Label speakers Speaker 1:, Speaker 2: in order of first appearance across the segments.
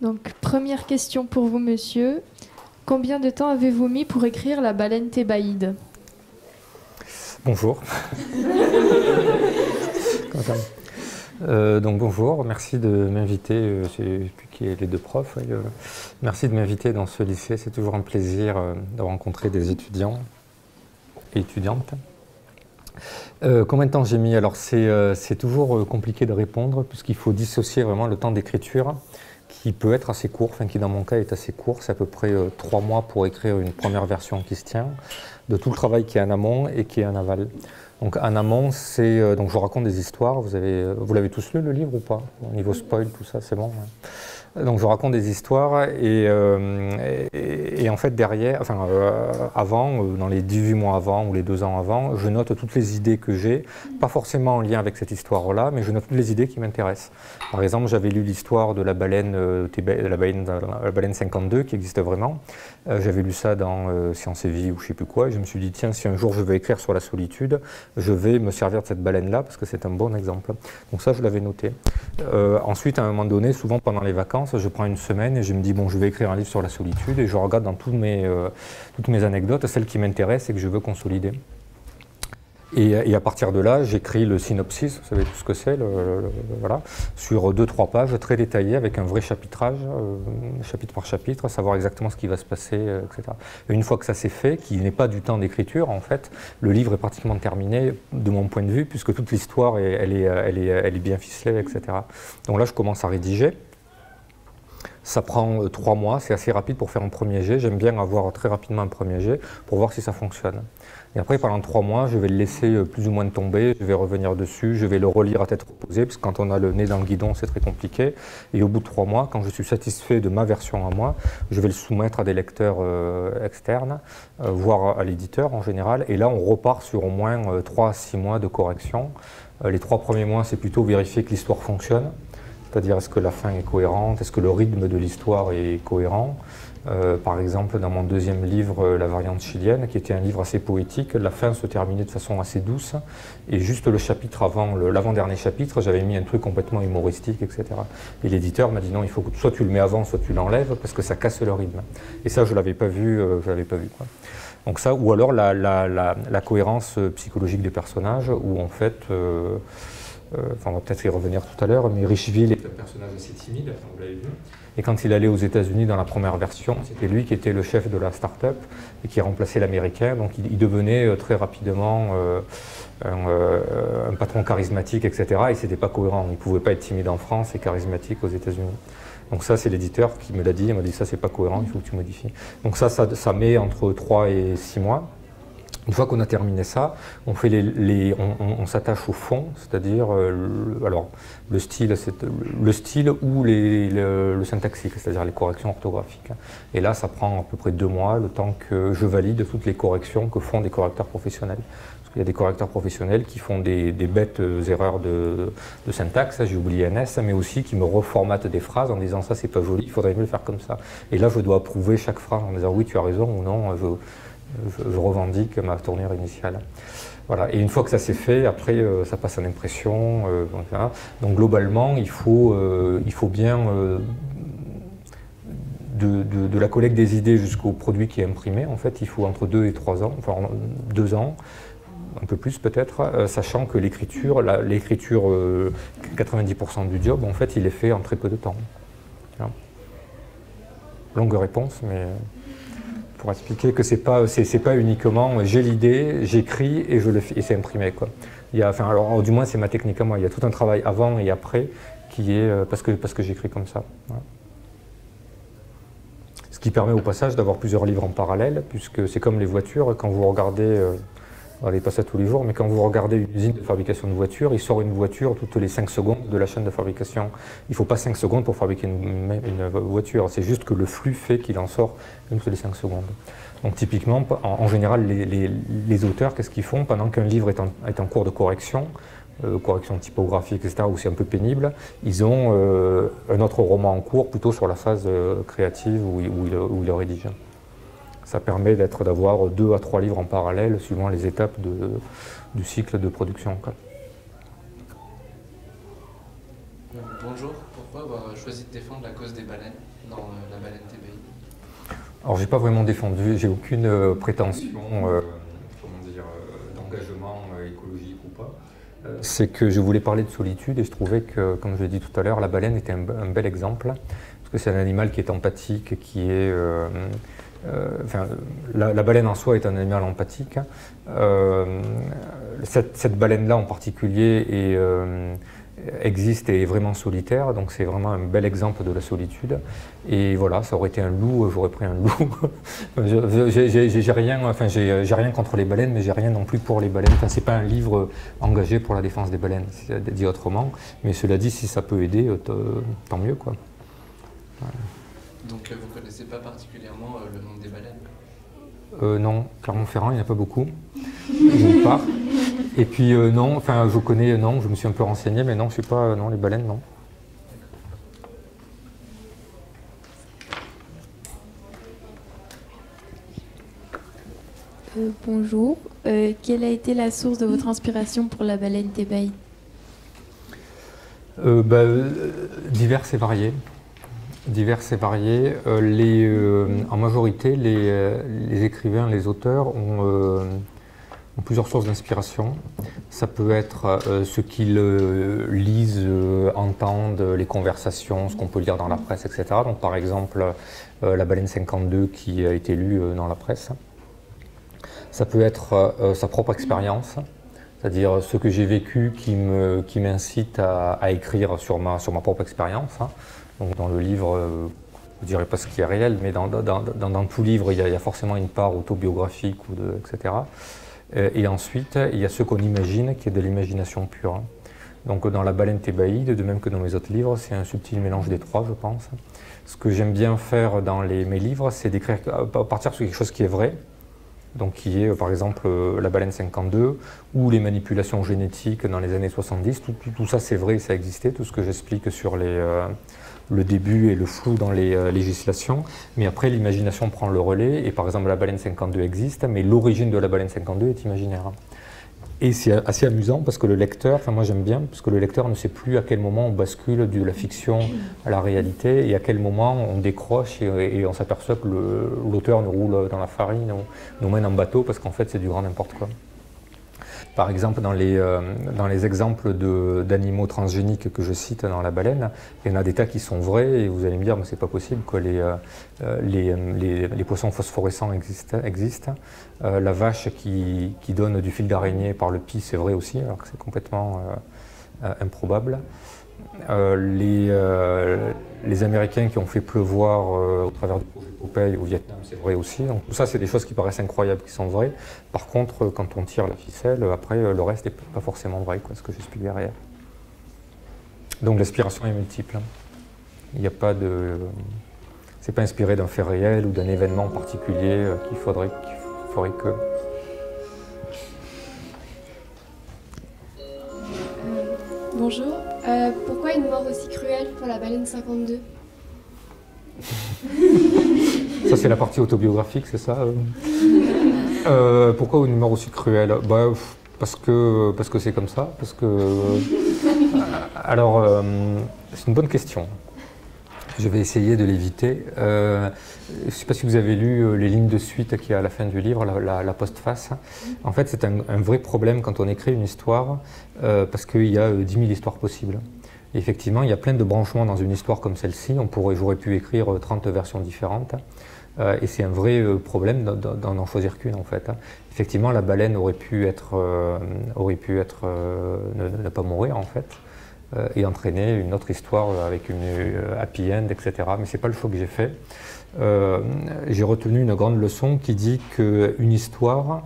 Speaker 1: Donc, première question pour vous, monsieur. Combien de temps avez-vous mis pour écrire La baleine thébaïde?
Speaker 2: Bonjour. Donc bonjour, merci de m'inviter, je sais plus qui est les deux profs, merci de m'inviter dans ce lycée, c'est toujours un plaisir de rencontrer des étudiants et étudiantes. Combien de temps j'ai mis? Alors c'est toujours compliqué de répondre puisqu'il faut dissocier vraiment le temps d'écriture qui peut être assez court, enfin qui dans mon cas est assez court, c'est à peu près 3 mois pour écrire une première version qui se tient, de tout le travail qui est en amont et qui est en aval. Donc en amont, c'est donc je raconte des histoires. Vous l'avez tous lu le livre ou pas? Au niveau spoil, tout ça, c'est bon. Ouais. Donc je raconte des histoires et en fait derrière, enfin avant, dans les 18 mois avant ou les 2 ans avant, je note toutes les idées que j'ai, pas forcément en lien avec cette histoire-là, mais je note toutes les idées qui m'intéressent. Par exemple, j'avais lu l'histoire de la baleine, la baleine 52 qui existe vraiment. J'avais lu ça dans Science et Vie ou je sais plus quoi, et je me suis dit tiens, si un jour je veux écrire sur la solitude, je vais me servir de cette baleine-là parce que c'est un bon exemple. Donc ça, je l'avais noté. Ensuite, à un moment donné, souvent pendant les vacances, je prends une semaine et je me dis bon, je vais écrire un livre sur la solitude et je regarde dans toutes mes anecdotes celles qui m'intéressent et que je veux consolider. Et à partir de là, j'écris le synopsis, vous savez tout ce que c'est, voilà, sur 2-3 pages très détaillées avec un vrai chapitrage, chapitre par chapitre, savoir exactement ce qui va se passer, etc. Et une fois que ça s'est fait, qui n'est pas du temps d'écriture en fait, le livre est pratiquement terminé de mon point de vue, puisque toute l'histoire elle est bien ficelée, etc. Donc là, je commence à rédiger. Ça prend 3 mois, c'est assez rapide pour faire un premier jet. J'aime bien avoir très rapidement un premier jet pour voir si ça fonctionne. Et après, pendant 3 mois, je vais le laisser plus ou moins tomber, je vais revenir dessus, je vais le relire à tête reposée, parce que quand on a le nez dans le guidon, c'est très compliqué. Et au bout de 3 mois, quand je suis satisfait de ma version à moi, je vais le soumettre à des lecteurs externes, voire à l'éditeur en général. Et là, on repart sur au moins 3 à 6 mois de correction. Les 3 premiers mois, c'est plutôt vérifier que l'histoire fonctionne. C'est-à-dire, est-ce que la fin est cohérente? Est-ce que le rythme de l'histoire est cohérent? Par exemple, dans mon deuxième livre, La variante chilienne, qui était un livre assez poétique, la fin se terminait de façon assez douce. Et juste le chapitre avant, l'avant-dernier chapitre, j'avais mis un truc complètement humoristique, etc. Et l'éditeur m'a dit non, il faut que soit tu le mets avant, soit tu l'enlèves, parce que ça casse le rythme. Et ça, je ne l'avais pas vu, quoi. Donc ça, ou alors la cohérence psychologique des personnages, où en fait... on va peut-être y revenir tout à l'heure, mais Richville est un personnage assez timide, vous l'avez vu. Et quand il allait aux États-Unis dans la première version, c'était lui qui était le chef de la start-up et qui remplaçait l'américain. Donc il devenait très rapidement un patron charismatique, etc. Et c'était pas cohérent. Il ne pouvait pas être timide en France et charismatique aux États-Unis. Donc ça, c'est l'éditeur qui me l'a dit. Il m'a dit ça, c'est pas cohérent, il faut que tu modifies. Donc ça met entre 3 et 6 mois. Une fois qu'on a terminé ça, on fait on s'attache au fond, c'est-à-dire alors le style ou le syntaxique, c'est-à-dire les corrections orthographiques. Et là, ça prend à peu près 2 mois, le temps que je valide toutes les corrections que font des correcteurs professionnels. Parce qu'il y a des correcteurs professionnels qui font des bêtes erreurs de syntaxe, j'ai oublié un S, mais aussi qui me reformatent des phrases en disant ça c'est pas joli, il faudrait mieux le faire comme ça. Et là, je dois approuver chaque phrase en disant oui, tu as raison ou non. Je revendique ma tournure initiale. Voilà. Et une fois que ça s'est fait, après ça passe en impression. Donc globalement, il faut bien de la collecte des idées jusqu'au produit qui est imprimé. En fait, il faut entre 2 et 3 ans, enfin 2 ans, un peu plus peut-être, sachant que l'écriture, 90% du job, en fait, il est fait en très peu de temps. Voilà. Longue réponse, mais... pour expliquer que c'est pas uniquement j'ai l'idée, j'écris et je le fais et c'est imprimé quoi. Alors du moins c'est ma technique à moi. Il y a tout un travail avant et après qui est parce que j'écris comme ça. Voilà. Ce qui permet au passage d'avoir plusieurs livres en parallèle, puisque c'est comme les voitures quand vous regardez. On ne pas ça tous les jours, mais quand vous regardez une usine de fabrication de voitures, il sort une voiture toutes les 5 secondes de la chaîne de fabrication. Il ne faut pas 5 secondes pour fabriquer une voiture, c'est juste que le flux fait qu'il en sort une toutes les 5 secondes. Donc typiquement, en général, les auteurs, qu'est-ce qu'ils font? Pendant qu'un livre est en cours de correction, correction typographique, etc., où c'est un peu pénible, ils ont un autre roman en cours, plutôt sur la phase créative où il le rédige. Ça permet d'avoir 2 à 3 livres en parallèle, suivant les étapes du cycle de production. Quoi.
Speaker 3: Bonjour, pourquoi avoir choisi de défendre la cause des baleines dans la baleine TBI?
Speaker 2: Alors, j'ai pas vraiment défendu, j'ai aucune prétention d'engagement écologique ou pas. C'est que je voulais parler de solitude et je trouvais que, comme je l'ai dit tout à l'heure, la baleine était un bel exemple, parce que c'est un animal qui est empathique, qui est... enfin, la baleine en soi est un animal empathique. Cette baleine-là en particulier existe et est vraiment solitaire, donc c'est vraiment un bel exemple de la solitude. Et voilà, ça aurait été un loup, j'aurais pris un loup. J'ai rien contre les baleines, mais j'ai rien non plus pour les baleines. Enfin, c'est pas un livre engagé pour la défense des baleines, dit autrement. Mais cela dit, si ça peut aider, tant mieux, quoi. Voilà.
Speaker 3: Donc vous ne connaissez pas particulièrement le monde des baleines?
Speaker 2: Non, Clermont-Ferrand, il n'y en a pas beaucoup, d'une part. Et puis non, enfin je connais, non, je me suis un peu renseigné, mais non, je sais pas, non, les baleines, non.
Speaker 1: Bonjour, quelle a été la source de votre inspiration pour la baleine Thébaïde?
Speaker 2: Diverses et variées. Diverses et variées. En majorité, les écrivains, les auteurs ont plusieurs sources d'inspiration. Ça peut être ce qu'ils lisent, entendent, les conversations, ce qu'on peut lire dans la presse, etc. Donc par exemple, La baleine 52 qui a été lue dans la presse. Ça peut être sa propre expérience, c'est-à-dire ce que j'ai vécu qui m'incite à écrire sur ma propre expérience. Hein. Donc dans le livre, je ne dirais pas ce qui est réel, mais dans tout livre, il y a forcément une part autobiographique, etc. Et ensuite, il y a ce qu'on imagine, qui est de l'imagination pure. Donc dans La baleine Thébaïde, de même que dans mes autres livres, c'est un subtil mélange des trois, je pense. Ce que j'aime bien faire dans mes livres, c'est d'écrire à partir de quelque chose qui est vrai, donc qui est par exemple La baleine 52 ou les manipulations génétiques dans les années 70. Tout ça c'est vrai, ça existait, tout ce que j'explique sur le début et le flou dans les législations, mais après l'imagination prend le relais et par exemple La baleine 52 existe, mais l'origine de La baleine 52 est imaginaire. Et c'est assez amusant parce que le lecteur, enfin moi j'aime bien, parce que le lecteur ne sait plus à quel moment on bascule de la fiction à la réalité et à quel moment on décroche et on s'aperçoit que l'auteur nous roule dans la farine ou nous mène en bateau parce qu'en fait c'est du grand n'importe quoi. Par exemple, dans les exemples d'animaux transgéniques que je cite dans La baleine, il y en a des tas qui sont vrais et vous allez me dire, mais c'est pas possible que les poissons phosphorescents existent. La vache qui donne du fil d'araignée par le pis, c'est vrai aussi, alors que c'est complètement improbable. Les Américains qui ont fait pleuvoir au travers du projet Popeye au Vietnam, c'est vrai aussi. Donc tout ça, c'est des choses qui paraissent incroyables, qui sont vraies. Par contre, quand on tire la ficelle, après, le reste n'est pas forcément vrai, ce que j'explique derrière. Donc l'inspiration est multiple. Il n'y a pas de... C'est pas inspiré d'un fait réel ou d'un événement particulier qu'il faudrait que...
Speaker 4: Bonjour. Pourquoi une mort aussi cruelle pour la baleine 52?
Speaker 2: Ça, c'est la partie autobiographique, c'est ça Pourquoi une mort aussi cruelle? Parce que c'est comme ça. Parce que... Alors, c'est une bonne question. Je vais essayer de l'éviter. Je ne sais pas si vous avez lu les lignes de suite qu'il y a à la fin du livre, la postface. En fait, c'est un vrai problème quand on écrit une histoire, parce qu'il y a 10 000 histoires possibles. Et effectivement, il y a plein de branchements dans une histoire comme celle-ci. J'aurais pu écrire 30 versions différentes. Et c'est un vrai problème d'en choisir qu'une, en fait. Effectivement, la baleine aurait pu ne pas mourir, en fait. Et entraîner une autre histoire avec une happy end, etc. Mais ce n'est pas le choix que j'ai fait. J'ai retenu une grande leçon qui dit qu'une histoire,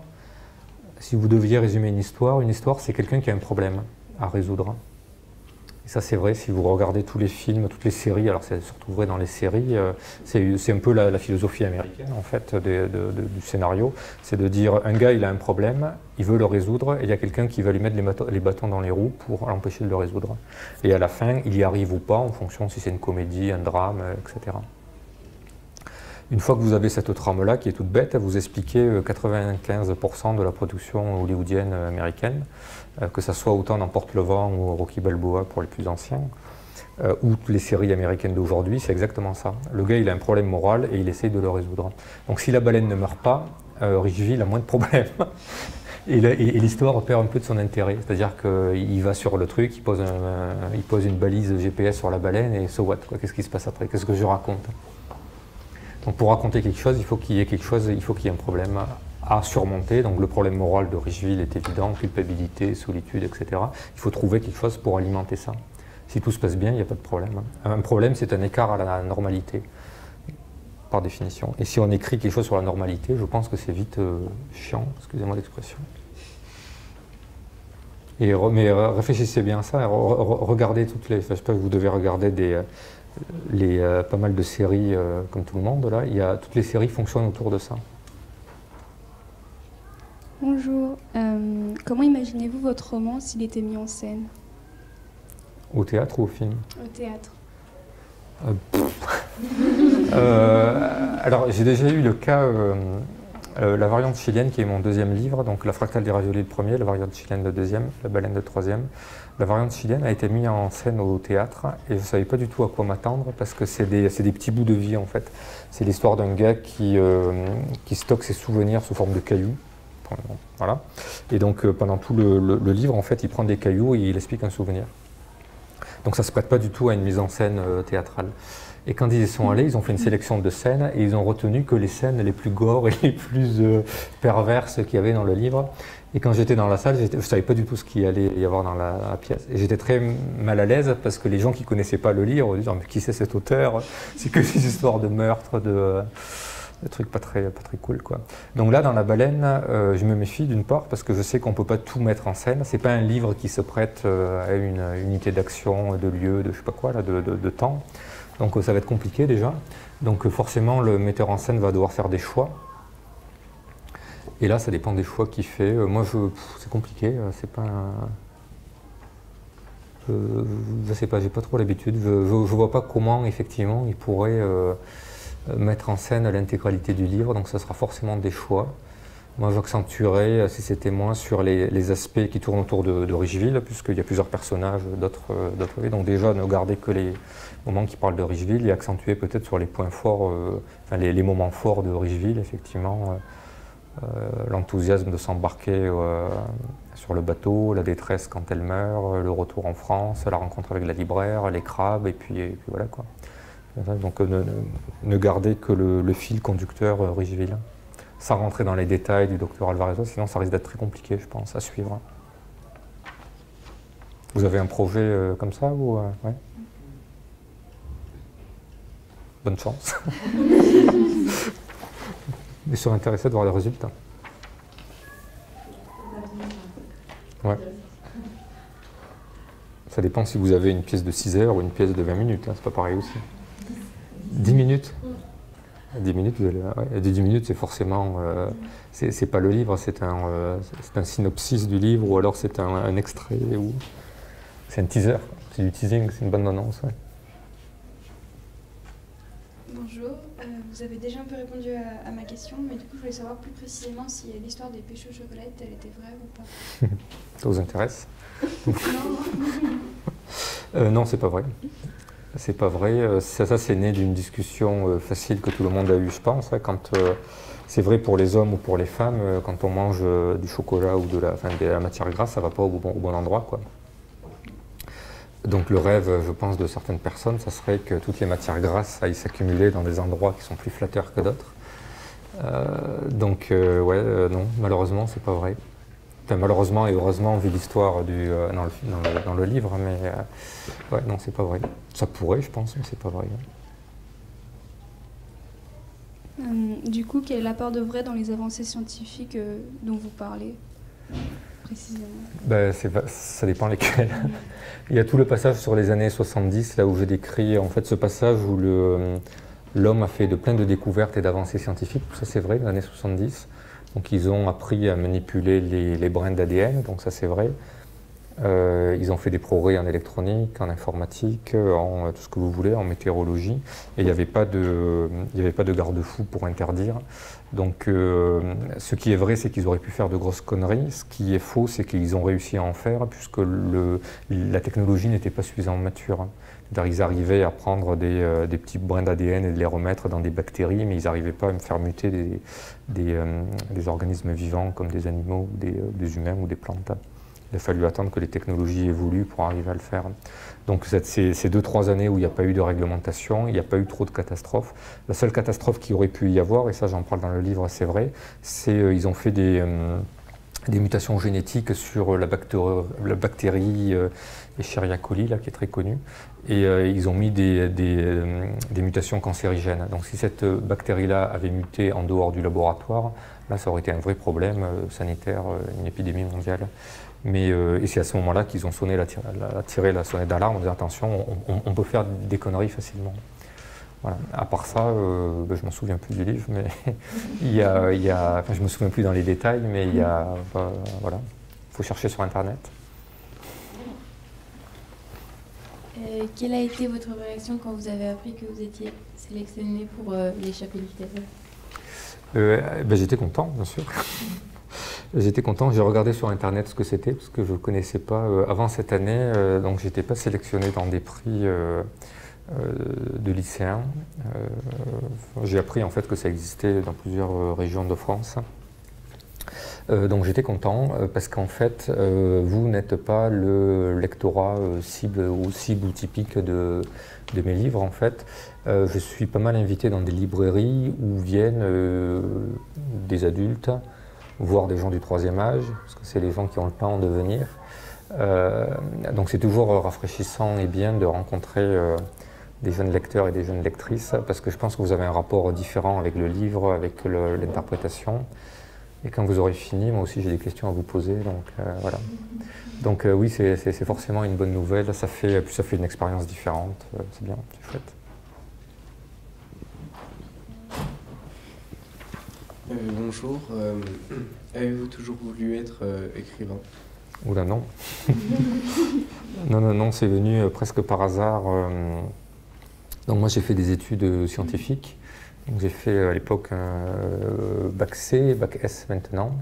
Speaker 2: si vous deviez résumer une histoire c'est quelqu'un qui a un problème à résoudre. Et ça c'est vrai, si vous regardez tous les films, toutes les séries, alors c'est surtout vrai dans les séries, c'est un peu la philosophie américaine en fait du scénario, c'est de dire un gars il a un problème, il veut le résoudre et il y a quelqu'un qui va lui mettre les bâtons dans les roues pour l'empêcher de le résoudre. Et à la fin, il y arrive ou pas en fonction si c'est une comédie, un drame, etc. Une fois que vous avez cette trame-là, qui est toute bête, vous expliquez 95% de la production hollywoodienne américaine, que ce soit autant dans Porte le Vent ou Rocky Balboa pour les plus anciens. ou les séries américaines d'aujourd'hui, c'est exactement ça. Le gars, il a un problème moral et il essaye de le résoudre. Donc si la baleine ne meurt pas, Richeville a moins de problèmes. Et l'histoire perd un peu de son intérêt. C'est-à-dire qu'il va sur le truc, il pose une balise GPS sur la baleine et so what, quoi. Qu'est-ce qui se passe après? Qu'est-ce que je raconte? Donc pour raconter quelque chose, il faut qu'il y ait quelque chose, il faut qu'il y ait un problème à surmonter. Donc le problème moral de Richeville est évident, culpabilité, solitude, etc. Il faut trouver quelque chose pour alimenter ça. Si tout se passe bien, il n'y a pas de problème. Un problème, c'est un écart à la normalité, par définition. Et si on écrit quelque chose sur la normalité, je pense que c'est vite chiant, excusez-moi l'expression. Mais réfléchissez bien à ça, regardez toutes les... Enfin, je sais pas, vous devez regarder pas mal de séries comme tout le monde, là. Toutes les séries fonctionnent autour de ça.
Speaker 4: Bonjour. Comment imaginez-vous votre roman s'il était mis en scène?
Speaker 2: Au théâtre ou au film?
Speaker 4: Au théâtre.
Speaker 2: Alors, j'ai déjà eu le cas, la variante chilienne qui est mon deuxième livre, donc La fractale des raviolis le premier, la variante chilienne le deuxième, La baleine le troisième. La variante chilienne a été mise en scène au théâtre et je ne savais pas du tout à quoi m'attendre parce que c'est des petits bouts de vie en fait. C'est l'histoire d'un gars qui stocke ses souvenirs sous forme de cailloux. Voilà. Et donc pendant tout le livre, en fait, il prend des cailloux et il explique un souvenir. Donc ça ne se prête pas du tout à une mise en scène théâtrale. Et quand ils y sont allés, ils ont fait une sélection de scènes et ils ont retenu que les scènes les plus gore et les plus perverses qu'il y avait dans le livre. Et quand j'étais dans la salle, je ne savais pas du tout ce qu'il allait y avoir dans la pièce. Et j'étais très mal à l'aise parce que les gens qui ne connaissaient pas le livre disaient « Mais qui c'est cet auteur? C'est que des histoires de meurtre, des trucs pas très cool, quoi. » Donc là, dans La baleine, je me méfie d'une part parce que je sais qu'on ne peut pas tout mettre en scène. Ce n'est pas un livre qui se prête à une unité d'action, de lieu, de je sais pas quoi, là, de temps. Donc ça va être compliqué déjà. Donc forcément, le metteur en scène va devoir faire des choix. Et là, ça dépend des choix qu'il fait. Moi, c'est compliqué. C'est pas... je sais pas, j'ai pas trop l'habitude. Je vois pas comment, effectivement, il pourrait mettre en scène l'intégralité du livre. Donc ça sera forcément des choix. Moi, j'accentuerais, si c'était moi, sur les aspects qui tournent autour de Richeville, puisqu'il y a plusieurs personnages d'autres. Donc déjà, ne garder que les moments qui parlent de Richeville et accentuer peut-être sur les points forts, enfin les moments forts de Richeville, effectivement. L'enthousiasme de s'embarquer sur le bateau, la détresse quand elle meurt, le retour en France, la rencontre avec la libraire, les crabes, et puis voilà, quoi. Donc ne garder que le fil conducteur Richeville, sans rentrer dans les détails du docteur Alvarez, sinon ça risque d'être très compliqué, je pense, à suivre. Vous avez un projet comme ça ou ouais. Bonne chance. Je serais intéressé de voir les résultats. Ouais. Ça dépend si vous avez une pièce de 6 heures ou une pièce de 20 minutes, hein, c'est pas pareil aussi. 10 minutes 10 minutes, ouais. 10 minutes, c'est forcément... c'est pas le livre, c'est un synopsis du livre, ou alors c'est un extrait, ou... C'est un teaser, c'est du teasing, c'est une bonne annonce. Ouais.
Speaker 4: Bonjour, vous avez déjà un peu répondu à ma question, mais du coup je voulais savoir plus précisément si l'histoire des pêches aux chocolates, elle était vraie ou pas.
Speaker 2: Ça vous intéresse? Non, c'est pas vrai. C'est pas vrai. Ça c'est né d'une discussion facile que tout le monde a eue, je pense. Quand c'est vrai pour les hommes ou pour les femmes, quand on mange du chocolat ou de la matière grasse, ça va pas au bon endroit, quoi. Donc le rêve, je pense, de certaines personnes, ça serait que toutes les matières grasses aillent s'accumuler dans des endroits qui sont plus flatteurs que d'autres. Non, malheureusement, c'est pas vrai. Enfin, malheureusement et heureusement, vu l'histoire dans le livre, mais ouais, non, c'est pas vrai. Ça pourrait, je pense, mais c'est pas vrai.
Speaker 4: Du coup, quel est l'apport de vrai dans les avancées scientifiques dont vous parlez précisément?
Speaker 2: Ça dépend lesquels. Il y a tout le passage sur les années 70, là où je décris en fait ce passage où l'homme a fait plein de découvertes et d'avancées scientifiques. Ça c'est vrai, les années 70. Donc ils ont appris à manipuler les brins d'ADN, donc ça c'est vrai. Ils ont fait des progrès en électronique, en informatique, en tout ce que vous voulez, en météorologie. Et il n'y avait pas de garde-fou pour interdire. Donc ce qui est vrai, c'est qu'ils auraient pu faire de grosses conneries. Ce qui est faux, c'est qu'ils ont réussi à en faire, puisque la technologie n'était pas suffisamment mature. Ils arrivaient à prendre des petits brins d'ADN et de les remettre dans des bactéries, mais ils n'arrivaient pas à me faire muter des organismes vivants comme des animaux, ou des humains ou des plantes. Il a fallu attendre que les technologies évoluent pour arriver à le faire. Donc ces 2-3 années où il n'y a pas eu de réglementation, il n'y a pas eu trop de catastrophes. La seule catastrophe qu'il aurait pu y avoir, et ça j'en parle dans le livre, c'est vrai, c'est ils ont fait des mutations génétiques sur la bactérie Escherichia coli, là, qui est très connue, et ils ont mis des mutations cancérigènes. Donc si cette bactérie-là avait muté en dehors du laboratoire, là ça aurait été un vrai problème sanitaire, une épidémie mondiale. Et c'est à ce moment-là qu'ils ont tiré la sonnette d'alarme en disant attention, on peut faire des conneries facilement. Voilà. À part ça, je m'en souviens plus du livre, mais enfin, je me souviens plus dans les détails, mais voilà, faut chercher sur Internet.
Speaker 5: Quelle a été votre réaction quand vous avez appris que vous étiez sélectionné pour l'échappée littéraire?
Speaker 2: J'étais content, bien sûr. J'étais content, j'ai regardé sur Internet ce que c'était, parce que je ne connaissais pas. Avant cette année, donc je n'étais pas sélectionné dans des prix de lycéens. J'ai appris en fait que ça existait dans plusieurs régions de France. Donc j'étais content, parce qu'en fait, vous n'êtes pas le lectorat cible ou typique de mes livres, en fait. Je suis pas mal invité dans des librairies où viennent des adultes, voire des gens du 3e âge, parce que c'est les gens qui ont le temps de venir. Donc c'est toujours rafraîchissant et bien de rencontrer des jeunes lecteurs et des jeunes lectrices, parce que je pense que vous avez un rapport différent avec le livre, avec l'interprétation. Et quand vous aurez fini, moi aussi j'ai des questions à vous poser, donc voilà. Donc oui, c'est forcément une bonne nouvelle, ça fait une expérience différente, c'est bien, c'est chouette.
Speaker 3: Bonjour, avez-vous toujours voulu être écrivain?
Speaker 2: Oula, non. Non, c'est venu presque par hasard. Donc moi j'ai fait des études scientifiques. J'ai fait à l'époque bac C, bac S maintenant.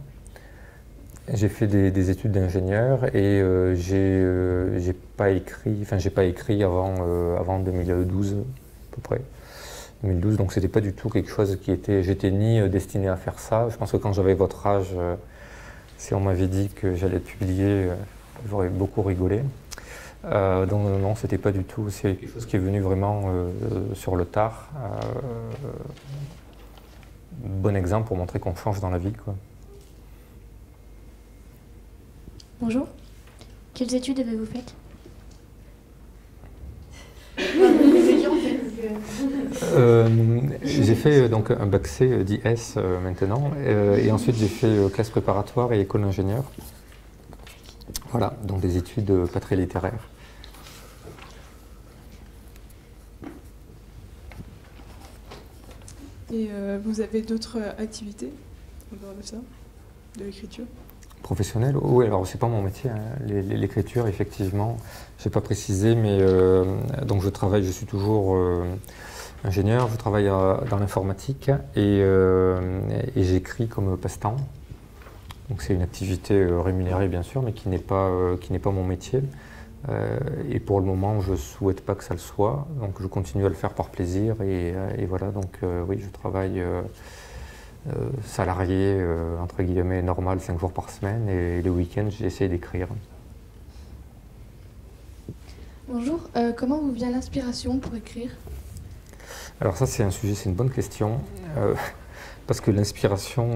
Speaker 2: J'ai fait des études d'ingénieur et j'ai pas écrit avant 2012 à peu près. 2012, donc c'était pas du tout quelque chose j'étais ni destiné à faire ça. Je pense que quand j'avais votre âge, si on m'avait dit que j'allais publier, j'aurais beaucoup rigolé. Donc non, c'était pas du tout, c'est quelque chose qui est venu vraiment sur le tard. Bon exemple pour montrer qu'on change dans la vie, quoi.
Speaker 5: Bonjour. Quelles études avez-vous faites?
Speaker 2: J'ai fait donc un bac C, dit S maintenant, et ensuite j'ai fait classe préparatoire et école d'ingénieur. Voilà, donc des études pas très littéraires.
Speaker 6: Et vous avez d'autres activités en dehors de ça, de l'écriture?
Speaker 2: Professionnel? Oui, alors c'est pas mon métier, hein. L'écriture, effectivement, je n'ai pas précisé, mais donc je suis toujours ingénieur, je travaille dans l'informatique et j'écris comme passe-temps. Donc c'est une activité rémunérée bien sûr, mais qui n'est pas mon métier. Et pour le moment, je ne souhaite pas que ça le soit, donc je continue à le faire par plaisir et voilà, donc oui, je travaille salarié, entre guillemets, normal, 5 jours par semaine, et les week-ends, j'essaie d'écrire.
Speaker 5: Bonjour, comment vous vient l'inspiration pour écrire?
Speaker 2: Alors ça, c'est une bonne question, parce que l'inspiration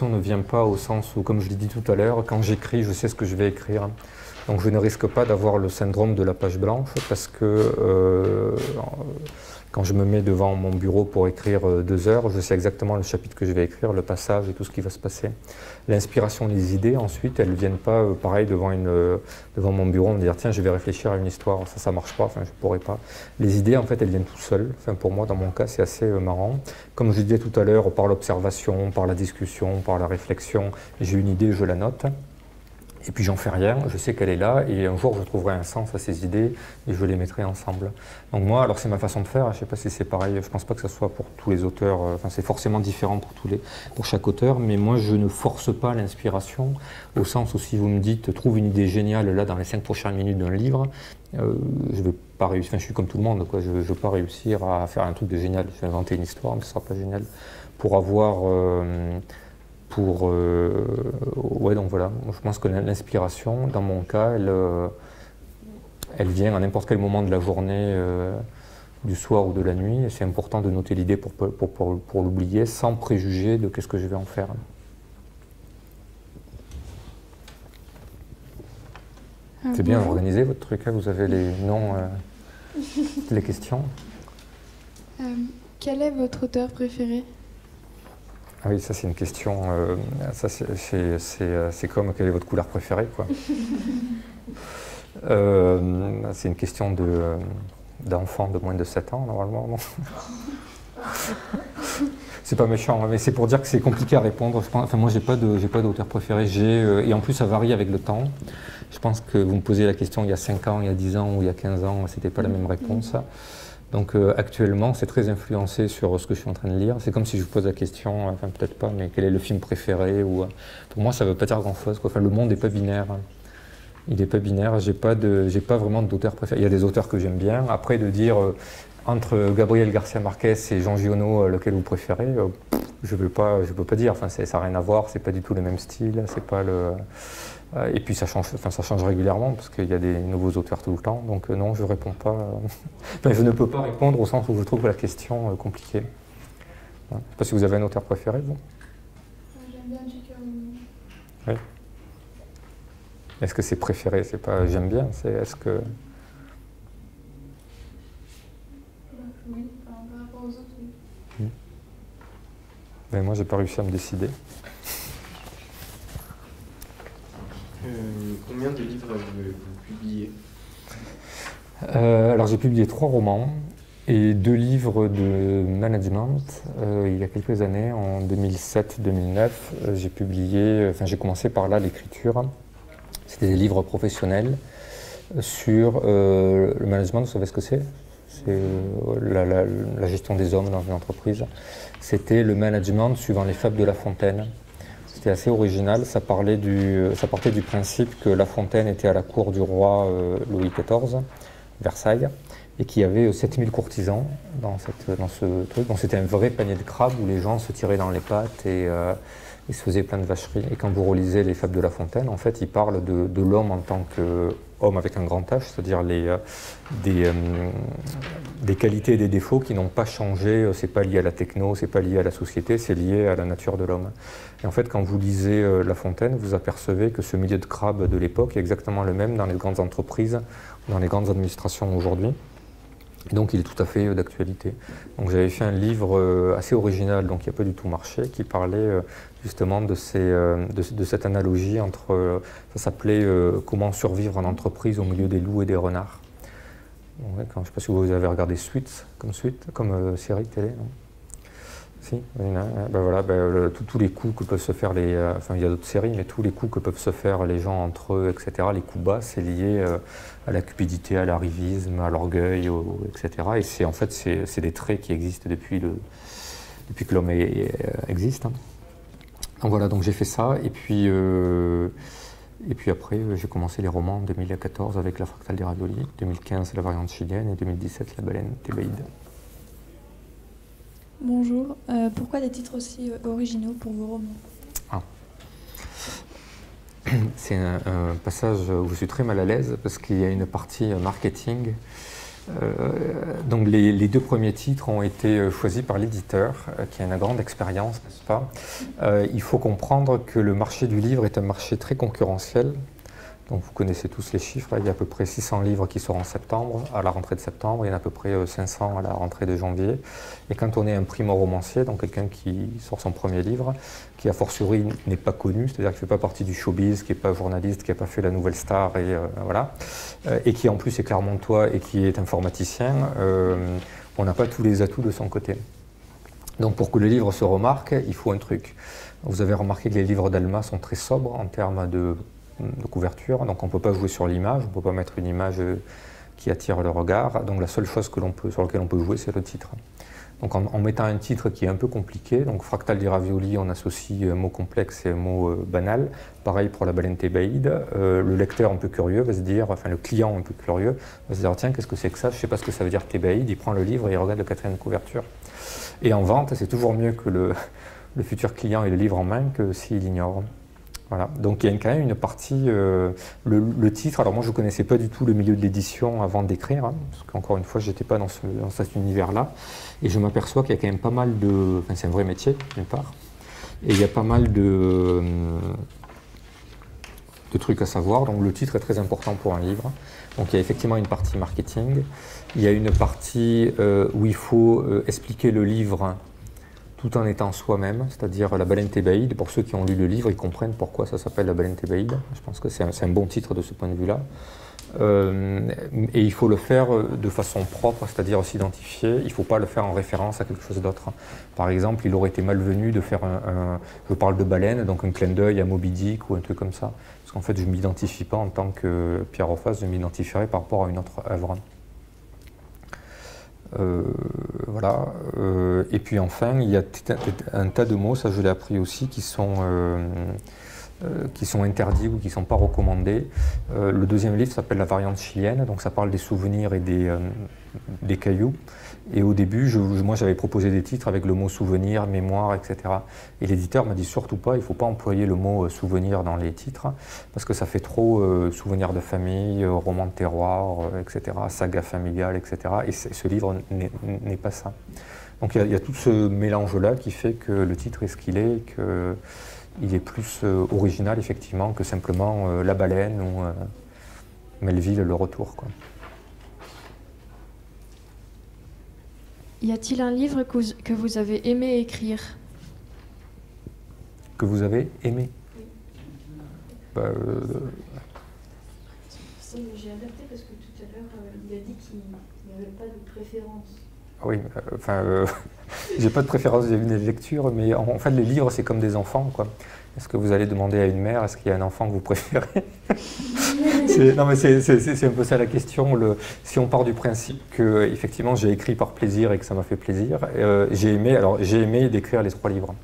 Speaker 2: ne vient pas au sens où, comme je l'ai dit tout à l'heure, quand j'écris, je sais ce que je vais écrire. Donc je ne risque pas d'avoir le syndrome de la page blanche, parce que quand je me mets devant mon bureau pour écrire 2 heures, je sais exactement le chapitre que je vais écrire, le passage et tout ce qui va se passer. L'inspiration, les idées, ensuite, elles ne viennent pas pareil devant mon bureau, me dire tiens, je vais réfléchir à une histoire, ça ne marche pas, enfin je ne pourrais pas. Les idées, en fait, elles viennent tout seules. Enfin, pour moi, dans mon cas, c'est assez marrant. Comme je disais tout à l'heure, par l'observation, par la discussion, par la réflexion, j'ai une idée, je la note. Et puis j'en fais rien, je sais qu'elle est là, et un jour je trouverai un sens à ces idées, et je les mettrai ensemble. Donc moi, alors c'est ma façon de faire, je ne sais pas si c'est pareil, je ne pense pas que ce soit pour tous les auteurs, enfin c'est forcément différent pour chaque auteur, mais moi je ne force pas l'inspiration, au sens où si vous me dites, trouve une idée géniale là dans les 5 prochaines minutes d'un livre, je ne vais pas réussir, enfin je suis comme tout le monde, quoi. Je ne vais pas réussir à faire un truc de génial, je vais inventer une histoire, mais ce ne sera pas génial. Pour avoir... ouais, donc voilà, je pense que l'inspiration, dans mon cas, elle vient à n'importe quel moment de la journée, du soir ou de la nuit, et c'est important de noter l'idée pour l'oublier, sans préjuger de qu'est-ce que je vais en faire. C'est bien organisé votre truc, hein, vous avez les noms, les questions.
Speaker 1: Quel est votre auteur préféré?
Speaker 2: Ah oui, ça c'est une question, ça c'est comme quelle est votre couleur préférée, quoi. C'est une question d'enfant de moins de 7 ans, normalement, non? C'est pas méchant, mais c'est pour dire que c'est compliqué à répondre. Enfin, moi, j'ai pas d'auteur préféré, et en plus ça varie avec le temps. Je pense que vous me posez la question il y a 5 ans, il y a 10 ans ou il y a 15 ans, c'était pas la même réponse. Donc actuellement, c'est très influencé sur ce que je suis en train de lire. C'est comme si je vous pose la question, enfin peut-être pas, mais quel est le film préféré ou, pour moi, ça ne veut pas dire grand-chose. Enfin, le monde n'est pas binaire. Il n'est pas binaire. J'ai pas vraiment d'auteur préféré. Il y a des auteurs que j'aime bien. Après, de dire entre Gabriel Garcia Marquez et Jean Giono, lequel vous préférez, je ne peux pas dire. Enfin, ça n'a rien à voir. C'est pas du tout le même style. C'est pas le... Et puis ça change régulièrement parce qu'il y a des nouveaux auteurs tout le temps, donc non, je ne réponds pas. Enfin, je ne peux pas répondre au sens où je trouve la question compliquée. Je ne sais pas si vous avez un auteur préféré, vous?
Speaker 4: J'aime bien J.K. Rowling.
Speaker 2: Oui. Est-ce que c'est préféré? C'est pas j'aime bien, c'est est-ce que...
Speaker 4: Oui, par rapport aux autres, oui.
Speaker 2: Mais moi, j'ai pas réussi à me décider.
Speaker 3: Combien de livres avez-vous publié?
Speaker 2: Alors j'ai publié 3 romans et 2 livres de management il y a quelques années, en 2007-2009. J'ai commencé par là l'écriture. C'était des livres professionnels sur le management. Vous savez ce que c'est? C'est la gestion des hommes dans une entreprise. C'était le management suivant les fables de La Fontaine. C'était assez original, ça partait du principe que La Fontaine était à la cour du roi Louis XIV, Versailles, et qu'il y avait 7000 courtisans dans ce truc. Donc c'était un vrai panier de crabes où les gens se tiraient dans les pattes et se faisaient plein de vacheries. Et quand vous relisez les fables de La Fontaine, en fait, il parle de l'homme en tant qu'homme avec un grand H, c'est-à-dire des qualités et des défauts qui n'ont pas changé. C'est pas lié à la techno, c'est pas lié à la société, c'est lié à la nature de l'homme. Et en fait, quand vous lisez La Fontaine, vous apercevez que ce milieu de crabes de l'époque est exactement le même dans les grandes entreprises, dans les grandes administrations aujourd'hui. Et donc il est tout à fait d'actualité. Donc j'avais fait un livre assez original, donc qui n'a pas du tout marché, qui parlait justement de cette analogie entre, ça s'appelait Comment survivre en entreprise au milieu des loups et des renards. Donc, je ne sais pas si vous avez regardé Suits comme série télé, non? Si, voilà, tous les coups que peuvent se faire enfin il y a d'autres séries, mais tous les coups que peuvent se faire les gens entre eux, etc., les coups bas, c'est lié à la cupidité, à l'arrivisme, à l'orgueil, etc. Et c'est des traits qui existent depuis que l'homme existe. Hein. Donc voilà, donc j'ai fait ça, et puis après j'ai commencé les romans en 2014 avec La Fractale des Raviolis, 2015 La Variante chilienne et 2017 La Baleine Thébaïde.
Speaker 7: Bonjour, pourquoi des titres aussi originaux pour vos romans?
Speaker 2: C'est un passage où je suis très mal à l'aise parce qu'il y a une partie marketing. Donc les 2 premiers titres ont été choisis par l'éditeur qui a une grande expérience, n'est-ce pas? Il faut comprendre que le marché du livre est un marché très concurrentiel. Donc vous connaissez tous les chiffres, il y a à peu près 600 livres qui sortent en septembre, à la rentrée de septembre, il y en a à peu près 500 à la rentrée de janvier. Et quand on est un primo-romancier, donc quelqu'un qui sort son premier livre, qui a fortiori n'est pas connu, c'est-à-dire qui ne fait pas partie du showbiz, qui n'est pas journaliste, qui n'a pas fait la nouvelle star, et qui en plus est clermontois et qui est informaticien, on n'a pas tous les atouts de son côté. Donc pour que le livre se remarque, il faut un truc. Vous avez remarqué que les livres d'Alma sont très sobres en termes de de couverture, donc on ne peut pas jouer sur l'image, on ne peut pas mettre une image qui attire le regard, donc la seule chose sur laquelle on peut jouer, c'est le titre. Donc en mettant un titre qui est un peu compliqué, donc Fractal di Ravioli, on associe un mot complexe et un mot banal. Pareil pour la baleine thébaïde, le lecteur un peu curieux va se dire, enfin le client un peu curieux va se dire tiens, qu'est-ce que c'est que ça? Je ne sais pas ce que ça veut dire thébaïde. Il prend le livre et il regarde la 4e couverture. Et en vente, c'est toujours mieux que le futur client ait le livre en main que s'il ignore. Voilà. Donc il y a quand même une partie, le titre, alors moi je ne connaissais pas du tout le milieu de l'édition avant d'écrire, hein, parce qu'encore une fois je n'étais pas dans cet univers-là, et je m'aperçois qu'il y a quand même pas mal de, enfin c'est un vrai métier d'une part, et il y a pas mal de trucs à savoir, donc le titre est très important pour un livre, donc il y a effectivement une partie marketing, il y a une partie où il faut expliquer le livre tout en étant soi-même, c'est-à-dire la baleine thébaïde. Pour ceux qui ont lu le livre, ils comprennent pourquoi ça s'appelle la baleine thébaïde. Je pense que c'est un bon titre de ce point de vue-là. Et il faut le faire de façon propre, c'est-à-dire s'identifier. Il ne faut pas le faire en référence à quelque chose d'autre. Par exemple, il aurait été malvenu de faire je parle de baleine, donc un clin d'œil à Moby Dick ou un truc comme ça. Parce qu'en fait, je ne m'identifie pas en tant que Pierre Roffas, je m'identifierai par rapport à une autre œuvre. Voilà. Et puis enfin, il y a un tas de mots, ça je l'ai appris aussi, qui sont interdits ou qui ne sont pas recommandés. Le 2e livre s'appelle La variante chilienne, donc ça parle des souvenirs et des cailloux. Et au début, moi j'avais proposé des titres avec le mot souvenir, mémoire, etc. Et l'éditeur m'a dit surtout pas, il ne faut pas employer le mot souvenir dans les titres, parce que ça fait trop souvenir de famille, roman de terroir, etc., saga familiale, etc. Et ce livre n'est pas ça. Donc il y a tout ce mélange-là qui fait que le titre est ce qu'il est, et qu'il est plus original effectivement que simplement La baleine ou Melville, le retour, quoi.
Speaker 1: Y a-t-il un livre que vous avez aimé écrire?
Speaker 2: Que vous avez aimé?
Speaker 5: Oui.
Speaker 8: J'ai adapté parce que tout à l'heure, il a dit qu'il n'y avait pas de préférence.
Speaker 2: Oui, j'ai pas de préférence vis-à-vis des lectures, mais en fait les livres c'est comme des enfants, quoi. Est-ce que vous allez demander à une mère, est-ce qu'il y a un enfant que vous préférez? Non mais c'est un peu ça la question. Si on part du principe que effectivement j'ai écrit par plaisir et que ça m'a fait plaisir, j'ai aimé d'écrire les 3 livres.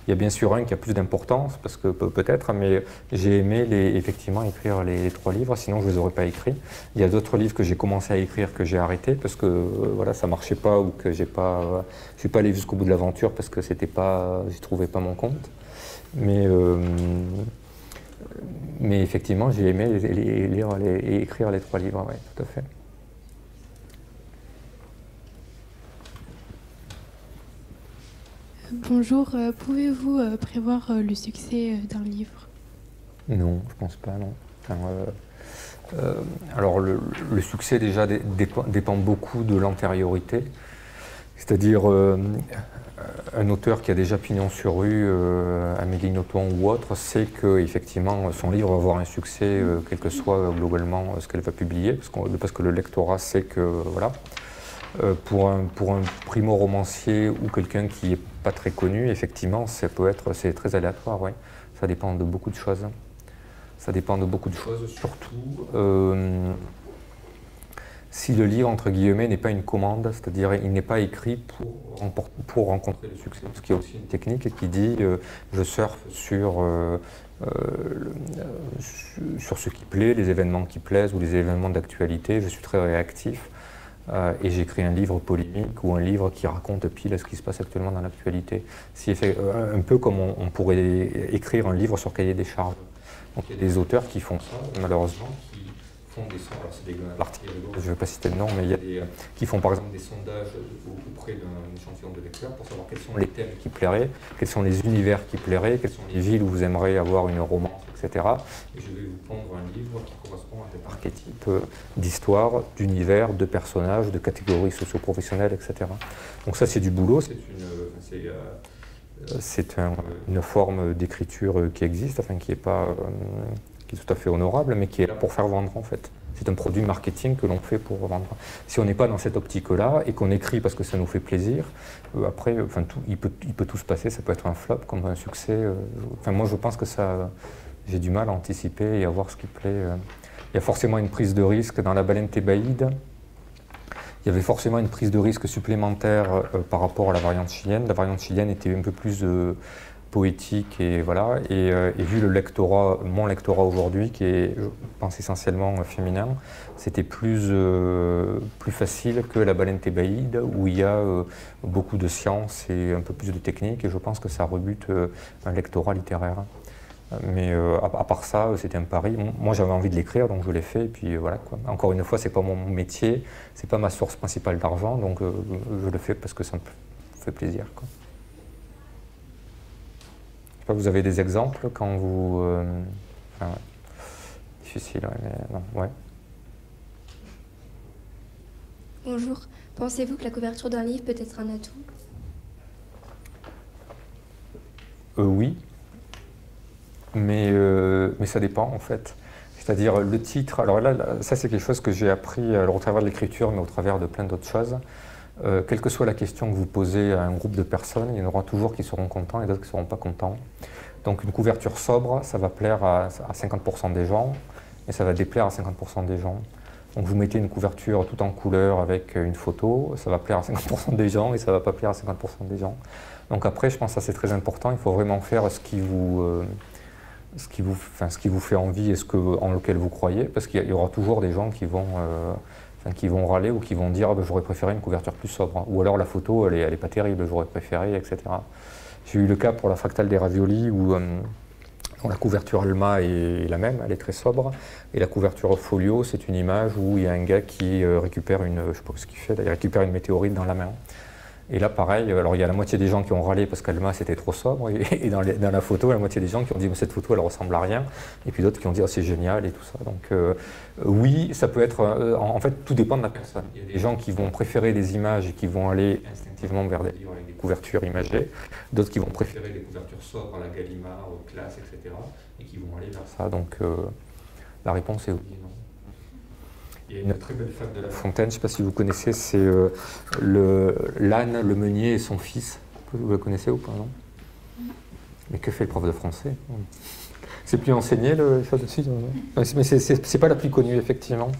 Speaker 2: Il y a bien sûr un qui a plus d'importance, parce que peut-être, mais j'ai aimé effectivement écrire les 3 livres, sinon je ne les aurais pas écrits. Il y a d'autres livres que j'ai commencé à écrire que j'ai arrêté parce que voilà, ça ne marchait pas ou que je ne suis pas allé jusqu'au bout de l'aventure parce que je ne trouvais pas mon compte. Mais effectivement, j'ai aimé lire et écrire les 3 livres, oui, tout à fait.
Speaker 9: Bonjour, pouvez-vous prévoir le succès d'un livre?
Speaker 2: Non, je pense pas, non. Enfin, alors le succès déjà dépend beaucoup de l'antériorité, c'est-à-dire un auteur qui a déjà pignon sur rue, Amélie Nothomb ou autre, sait que effectivement son livre va avoir un succès, quel que soit globalement ce qu'elle va publier, parce que le lectorat sait que voilà. Pour un primo-romancier ou quelqu'un qui n'est pas très connu, effectivement, c'est très aléatoire, oui. Ça dépend de beaucoup de choses. Ça dépend de beaucoup de choses, surtout si le livre, entre guillemets, n'est pas une commande, c'est-à-dire il n'est pas écrit pour rencontrer le succès. Parce qu'il y a aussi une technique qui dit je surfe sur ce qui plaît, les événements qui plaisent ou les événements d'actualité, je suis très réactif. Et j'écris un livre polémique ou un livre qui raconte pile ce qui se passe actuellement dans l'actualité. Un peu comme on pourrait écrire un livre sur cahier des charges. Donc il y a des auteurs qui font ça, malheureusement, qui font des sondages, alors c'est des articles, je ne vais pas citer le nom, mais il y a qui font par exemple des sondages auprès d'un échantillon de lecteurs pour savoir quels sont les thèmes qui plairaient, quels sont les univers qui plairaient, quelles sont les villes où vous aimeriez avoir une romance, etc. Et je vais vous prendre un livre qui correspond à des archétypes d'histoire, d'univers, de personnages, de catégories socio-professionnelles, etc. Donc ça c'est du boulot, c'est une forme d'écriture qui existe, enfin qui est tout à fait honorable, mais qui est là pour faire vendre en fait. C'est un produit marketing que l'on fait pour vendre. Si on n'est pas dans cette optique-là et qu'on écrit parce que ça nous fait plaisir, après, il peut tout se passer, ça peut être un flop comme un succès. Moi je pense que ça j'ai du mal à anticiper et à voir ce qui plaît. Il y a forcément une prise de risque dans la baleine thébaïde. Il y avait forcément une prise de risque supplémentaire par rapport à la variante chilienne. La variante chilienne était un peu plus poétique et voilà. Et vu le lectorat, mon lectorat aujourd'hui, qui est, je pense, essentiellement féminin, c'était plus facile que la baleine thébaïde, où il y a beaucoup de sciences et un peu plus de technique. Et je pense que ça rebute un lectorat littéraire. Mais à part ça, c'était un pari. Moi, j'avais envie de l'écrire, donc je l'ai fait. Et puis voilà, quoi. Encore une fois, c'est pas mon métier, c'est pas ma source principale d'argent, donc je le fais parce que ça me fait plaisir, quoi. Je sais pas, vous avez des exemples quand vous... Enfin, ouais. Difficile, ouais, mais non, ouais.
Speaker 10: Bonjour. Pensez-vous que la couverture d'un livre peut être un atout?
Speaker 2: Oui. Mais ça dépend en fait. C'est-à-dire le titre, alors là ça c'est quelque chose que j'ai appris alors, au travers de l'écriture, mais au travers de plein d'autres choses. Quelle que soit la question que vous posez à un groupe de personnes, il y en aura toujours qui seront contents et d'autres qui ne seront pas contents. Donc une couverture sobre, ça va plaire à 50% des gens, et ça va déplaire à 50% des gens. Donc vous mettez une couverture tout en couleur avec une photo, ça va plaire à 50% des gens et ça ne va pas plaire à 50% des gens. Donc après, je pense que ça c'est très important, il faut vraiment faire ce qui vous fait envie et en lequel vous croyez, parce qu'il y aura toujours des gens qui vont râler ou qui vont dire ah, ben, j'aurais préféré une couverture plus sobre, ou alors la photo elle est pas terrible, j'aurais préféré, etc. J'ai eu le cas pour la fractale des raviolis où la couverture Alma est la même, elle est très sobre, et la couverture folio c'est une image où il y a un gars qui récupère je sais pas ce qu'il fait, il récupère une météorite dans la main. Et là, pareil, alors il y a la moitié des gens qui ont râlé parce qu'Alma c'était trop sobre, et dans la photo, la moitié des gens qui ont dit mais cette photo elle ressemble à rien, et puis d'autres qui ont dit oh, c'est génial et tout ça. Donc oui, ça peut être, en fait tout dépend de la personne. Il y a des gens qui vont préférer des images et qui vont aller instinctivement vers des livres avec des couvertures imagées, d'autres qui vont préférer des couvertures sobres à la Gallimard, Classe, etc. et qui vont aller vers ça. Donc la réponse est oui et non. Il y a une très belle fable de La Fontaine, je ne sais pas si vous connaissez, c'est l'âne, le meunier et son fils. Vous la connaissez ou pas, non? Mais que fait le prof de français? C'est plus enseigné le chose dessus? Mais c'est pas la plus connue, effectivement.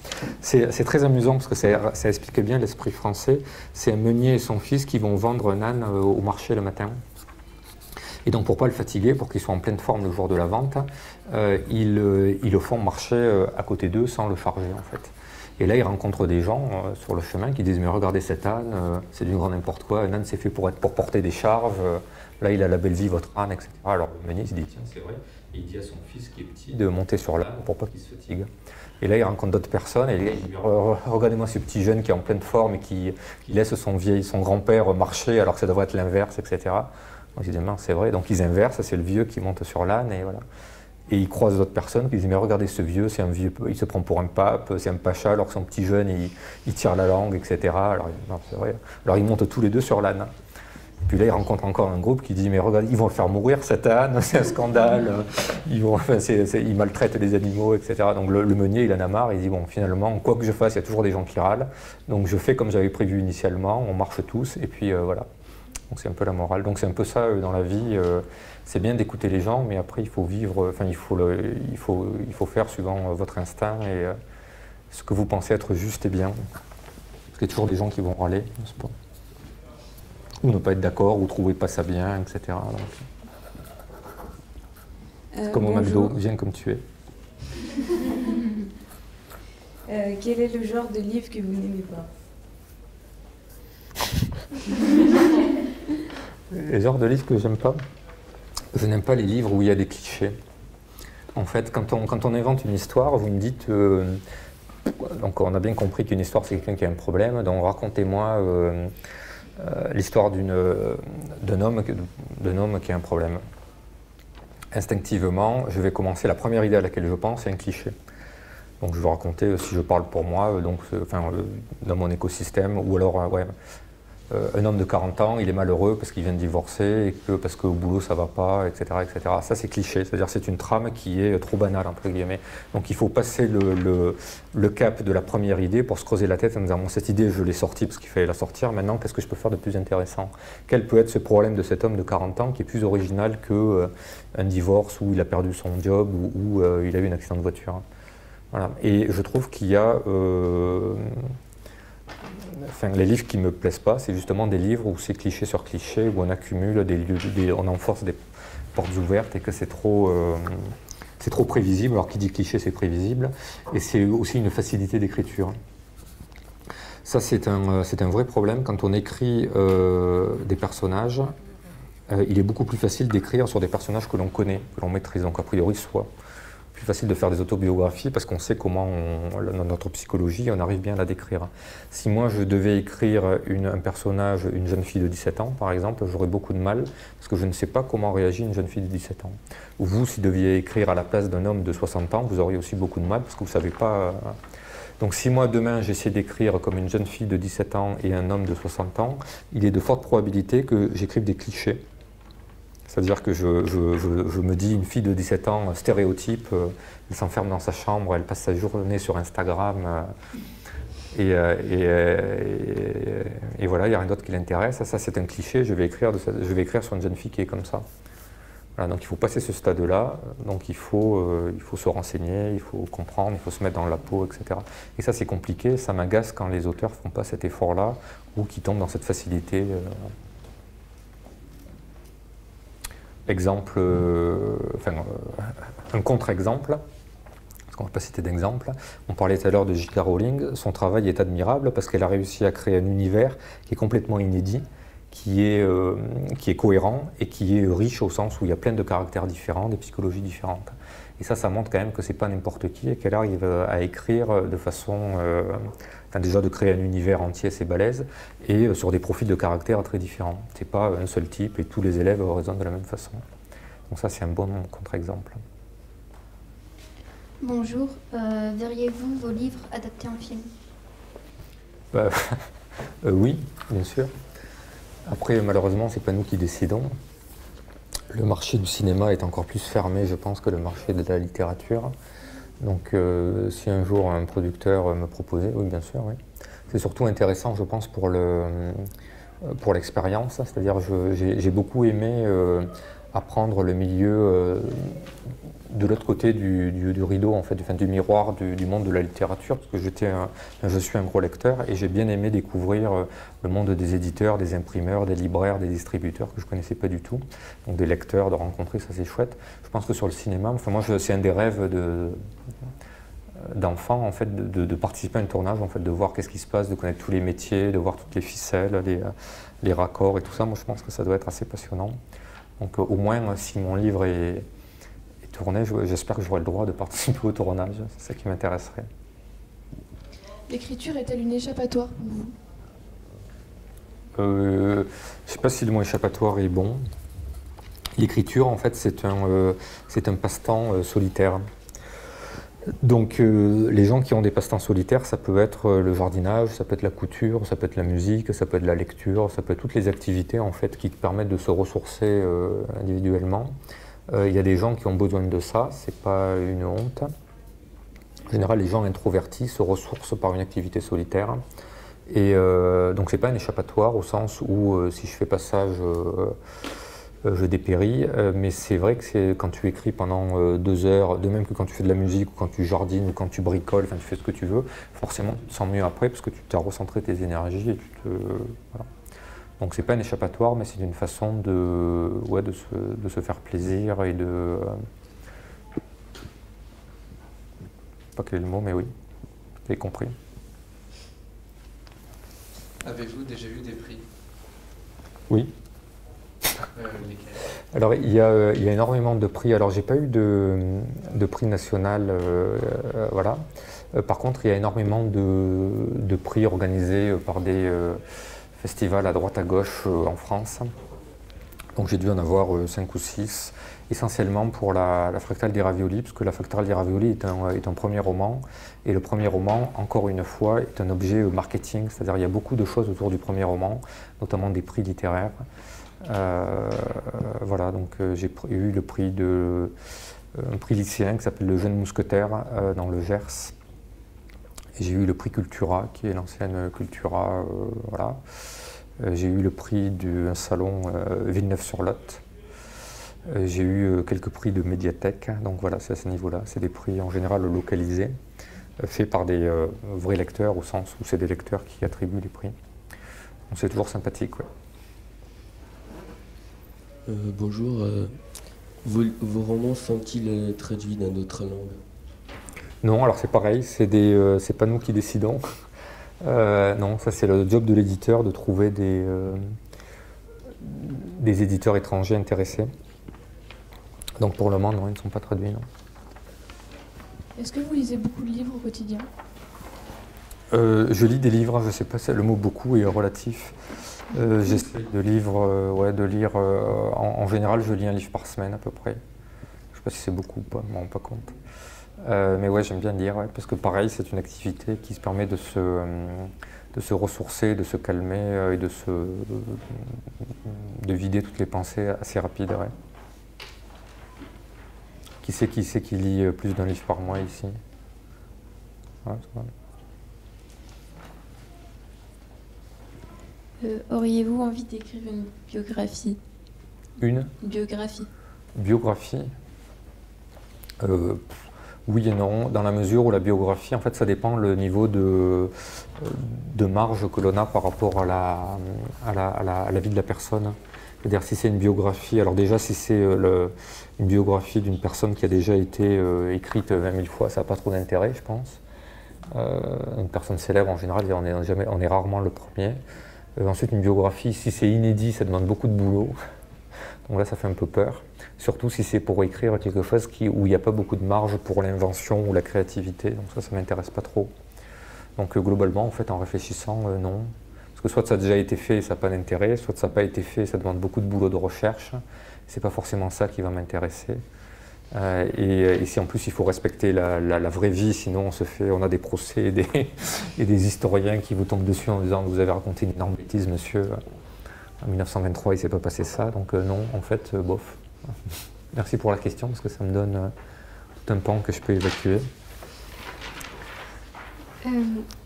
Speaker 2: C'est très amusant parce que ça explique bien l'esprit français. C'est un meunier et son fils qui vont vendre un âne au marché le matin. Et donc pour ne pas le fatiguer, pour qu'il soit en pleine forme le jour de la vente, ils le font marcher à côté d'eux sans le charger en fait. Et là, ils rencontrent des gens sur le chemin qui disent « Mais regardez cet âne, c'est du grand n'importe quoi, un âne c'est fait pour porter des charges, là il a la belle vie, votre âne, etc. » Alors le meunier se dit « Tiens, c'est vrai. » Et il dit à son fils qui est petit de monter sur l'âne pour pas qu'il se fatigue. Et là, il rencontre d'autres personnes et il dit « Regardez-moi ce petit jeune qui est en pleine forme et qui laisse son grand-père marcher alors que ça devrait être l'inverse, etc. » Donc ils disent « C'est vrai. » Donc ils inversent, c'est le vieux qui monte sur l'âne et voilà. Et il croise d'autres personnes qui disent « Mais regardez ce vieux, c'est un vieux, il se prend pour un pape, c'est un pacha, alors que son petit jeune, il tire la langue, etc. » Alors, non, c'est vrai. Alors ils montent tous les deux sur l'âne. Puis là, ils rencontrent encore un groupe qui dit « Mais regardez, ils vont le faire mourir cet âne, c'est un scandale, ils maltraitent les animaux, etc. » Donc le meunier, il en a marre, il dit « Bon, finalement, quoi que je fasse, il y a toujours des gens qui râlent. Donc je fais comme j'avais prévu initialement, on marche tous, et puis voilà. » Donc c'est un peu la morale. Donc c'est un peu ça dans la vie. C'est bien d'écouter les gens, mais après il faut vivre, enfin il faut faire suivant votre instinct et ce que vous pensez être juste et bien. Parce qu'il y a toujours des gens qui vont râler, n'est-ce pas? Ou ne pas être d'accord, ou trouver pas ça bien, etc. Comme au McDo, viens comme tu es.
Speaker 5: Quel est le genre de livre que vous n'aimez pas?
Speaker 2: Les genres de livres que j'aime pas, je n'aime pas les livres où il y a des clichés. En fait, quand on invente une histoire, vous me dites, donc on a bien compris qu'une histoire c'est quelqu'un qui a un problème, donc racontez-moi l'histoire d'un homme qui a un problème. Instinctivement, je vais commencer, la première idée à laquelle je pense, c'est un cliché. Donc je vais raconter, si je parle pour moi, dans mon écosystème, ou alors, un homme de 40 ans, il est malheureux parce qu'il vient de divorcer, et que, parce qu'au boulot ça va pas, etc. etc. Ça c'est cliché, c'est-à-dire c'est une trame qui est trop banale, entre guillemets. Donc il faut passer le cap de la première idée pour se creuser la tête en disant bon, cette idée je l'ai sortie parce qu'il fallait la sortir, maintenant qu'est-ce que je peux faire de plus intéressant? Quel peut être ce problème de cet homme de 40 ans qui est plus original qu'un divorce où il a perdu son job ou il a eu un accident de voiture? Voilà. Et je trouve qu'il y a... les livres qui ne me plaisent pas, c'est justement des livres où c'est cliché sur cliché, où on accumule on enforce des portes ouvertes et que c'est trop prévisible. Alors qui dit cliché, c'est prévisible. Et c'est aussi une facilité d'écriture. Ça, c'est un vrai problème. Quand on écrit des personnages, il est beaucoup plus facile d'écrire sur des personnages que l'on connaît, que l'on maîtrise. Donc a priori, soit plus facile de faire des autobiographies parce qu'on sait comment, dans notre psychologie, on arrive bien à la décrire. Si moi je devais écrire un personnage, une jeune fille de 17 ans par exemple, j'aurais beaucoup de mal parce que je ne sais pas comment réagit une jeune fille de 17 ans. Ou vous, si vous deviez écrire à la place d'un homme de 60 ans, vous auriez aussi beaucoup de mal parce que vous ne savez pas... Donc si moi demain j'essaie d'écrire comme une jeune fille de 17 ans et un homme de 60 ans, il est de fortes probabilités que j'écrive des clichés. C'est-à-dire que je me dis, une fille de 17 ans, stéréotype, elle s'enferme dans sa chambre, elle passe sa journée sur Instagram, et voilà, il n'y a rien d'autre qui l'intéresse. Ça, c'est un cliché, je vais écrire sur une jeune fille qui est comme ça. Voilà, donc il faut passer ce stade-là, donc il faut se renseigner, il faut comprendre, il faut se mettre dans la peau, etc. Et ça, c'est compliqué, ça m'agace quand les auteurs ne font pas cet effort-là, ou qui tombent dans cette facilité. Exemple, un contre-exemple, parce qu'on ne va pas citer d'exemple. On parlait tout à l'heure de J.K. Rowling. Son travail est admirable parce qu'elle a réussi à créer un univers qui est complètement inédit, qui est cohérent et qui est riche au sens où il y a plein de caractères différents, des psychologies différentes. Et ça montre quand même que ce n'est pas n'importe qui et qu'elle arrive à écrire de façon... déjà de créer un univers entier, c'est balèze, et sur des profils de caractère très différents. Ce n'est pas un seul type et tous les élèves raisonnent de la même façon. Donc ça, c'est un bon contre-exemple.
Speaker 10: Bonjour, verriez-vous vos livres adaptés en film?
Speaker 2: Oui, bien sûr. Après, malheureusement, ce n'est pas nous qui décidons. Le marché du cinéma est encore plus fermé, je pense, que le marché de la littérature. Donc si un jour un producteur me proposait, oui bien sûr, oui. C'est surtout intéressant je pense pour l'expérience, c'est-à-dire j'ai beaucoup aimé apprendre le milieu de l'autre côté du rideau, en fait, du miroir du monde de la littérature, parce que je suis un gros lecteur et j'ai bien aimé découvrir le monde des éditeurs, des imprimeurs, des libraires, des distributeurs que je ne connaissais pas du tout. Donc des lecteurs, de rencontrer, ça c'est chouette. Je pense que sur le cinéma, enfin, moi c'est un des rêves d'enfant en fait, de participer à un tournage, en fait, de voir qu'est-ce qui se passe, de connaître tous les métiers, de voir toutes les ficelles, les raccords et tout ça. Moi je pense que ça doit être assez passionnant. Donc au moins si mon livre est tourné, j'espère que j'aurai le droit de participer au tournage, c'est ça qui m'intéresserait.
Speaker 1: L'écriture est-elle une échappatoire pour vous?
Speaker 2: Je ne sais pas si le mot échappatoire est bon. L'écriture, en fait, c'est un passe-temps solitaire. Donc les gens qui ont des passe-temps solitaires, ça peut être le jardinage, ça peut être la couture, ça peut être la musique, ça peut être la lecture, ça peut être toutes les activités en fait, qui te permettent de se ressourcer individuellement. Il y a des gens qui ont besoin de ça, c'est pas une honte. En général, les gens introvertis se ressourcent par une activité solitaire. Et donc c'est pas un échappatoire au sens où si je fais pas ça, je dépéris. Mais c'est vrai que quand tu écris pendant 2 heures, de même que quand tu fais de la musique, ou quand tu jardines, ou quand tu bricoles, enfin tu fais ce que tu veux, forcément tu te sens mieux après parce que tu t'as recentré tes énergies et voilà. Donc c'est pas un échappatoire, mais c'est une façon de se faire plaisir et de... je sais pas quel est le mot, mais oui, vous avez compris.
Speaker 3: Avez-vous déjà eu des prix?
Speaker 2: Oui.
Speaker 3: Lesquels?
Speaker 2: Alors il y a énormément de prix. Alors j'ai pas eu de prix national, voilà. Par contre il y a énormément de prix organisés par des festivals à droite à gauche en France. Donc j'ai dû en avoir 5 ou 6, essentiellement pour la fractale des raviolis, parce que la fractale des raviolis est un premier roman, et le premier roman, encore une fois, est un objet marketing, c'est-à-dire il y a beaucoup de choses autour du premier roman, notamment des prix littéraires. Voilà, donc j'ai eu le prix un prix lycéen qui s'appelle le Jeune Mousquetaire dans le Gers. J'ai eu le prix Cultura, qui est l'ancienne Cultura, voilà. J'ai eu le prix d'un salon Villeneuve-sur-Lot. J'ai eu quelques prix de médiathèque, donc voilà, c'est à ce niveau-là. C'est des prix en général localisés, faits par des vrais lecteurs, au sens où c'est des lecteurs qui attribuent les prix. Donc c'est toujours sympathique, ouais.
Speaker 11: Bonjour, vos romans sont-ils traduits dans d'autres langues?
Speaker 2: Non, alors c'est pareil, c'est pas nous qui décidons. Non, ça c'est le job de l'éditeur de trouver des éditeurs étrangers intéressés. Donc pour le moment, non, ils ne sont pas traduits, non.
Speaker 1: Est-ce que vous lisez beaucoup de livres au quotidien?
Speaker 2: Je lis des livres, je ne sais pas si le mot beaucoup est relatif. J'essaie de lire, en général je lis un livre par semaine à peu près. Je ne sais pas si c'est beaucoup ou pas, je ne me rends pas compte. Mais ouais, j'aime bien lire, ouais, parce que pareil, c'est une activité qui se permet de se ressourcer, de se calmer et de vider toutes les pensées assez rapide. Ouais. Qui c'est qui lit plus d'un livre par mois ici? Ouais,
Speaker 5: Auriez-vous envie d'écrire une biographie?
Speaker 2: Une
Speaker 5: biographie.
Speaker 2: Biographie oui et non, dans la mesure où la biographie, en fait, ça dépend le niveau de marge que l'on a par rapport à la vie de la personne. C'est-à-dire si c'est une biographie, alors déjà si c'est une biographie d'une personne qui a déjà été écrite 20 000 fois, ça n'a pas trop d'intérêt, je pense. Une personne célèbre, en général, on est rarement le premier. Ensuite, une biographie, si c'est inédit, ça demande beaucoup de boulot. Donc là, ça fait un peu peur. Surtout si c'est pour écrire quelque chose où il n'y a pas beaucoup de marge pour l'invention ou la créativité. Donc ça ne m'intéresse pas trop. Donc globalement, en fait, en réfléchissant, non. Parce que soit ça a déjà été fait et ça n'a pas d'intérêt, soit ça n'a pas été fait et ça demande beaucoup de boulot de recherche. C'est pas forcément ça qui va m'intéresser. Et si en plus il faut respecter la vraie vie, sinon on a des procès et des historiens qui vous tombent dessus en disant vous avez raconté une énorme bêtise, monsieur. En 1923, il ne s'est pas passé ça, donc non, en fait, bof. Merci pour la question, parce que ça me donne tout un pan que je peux évacuer.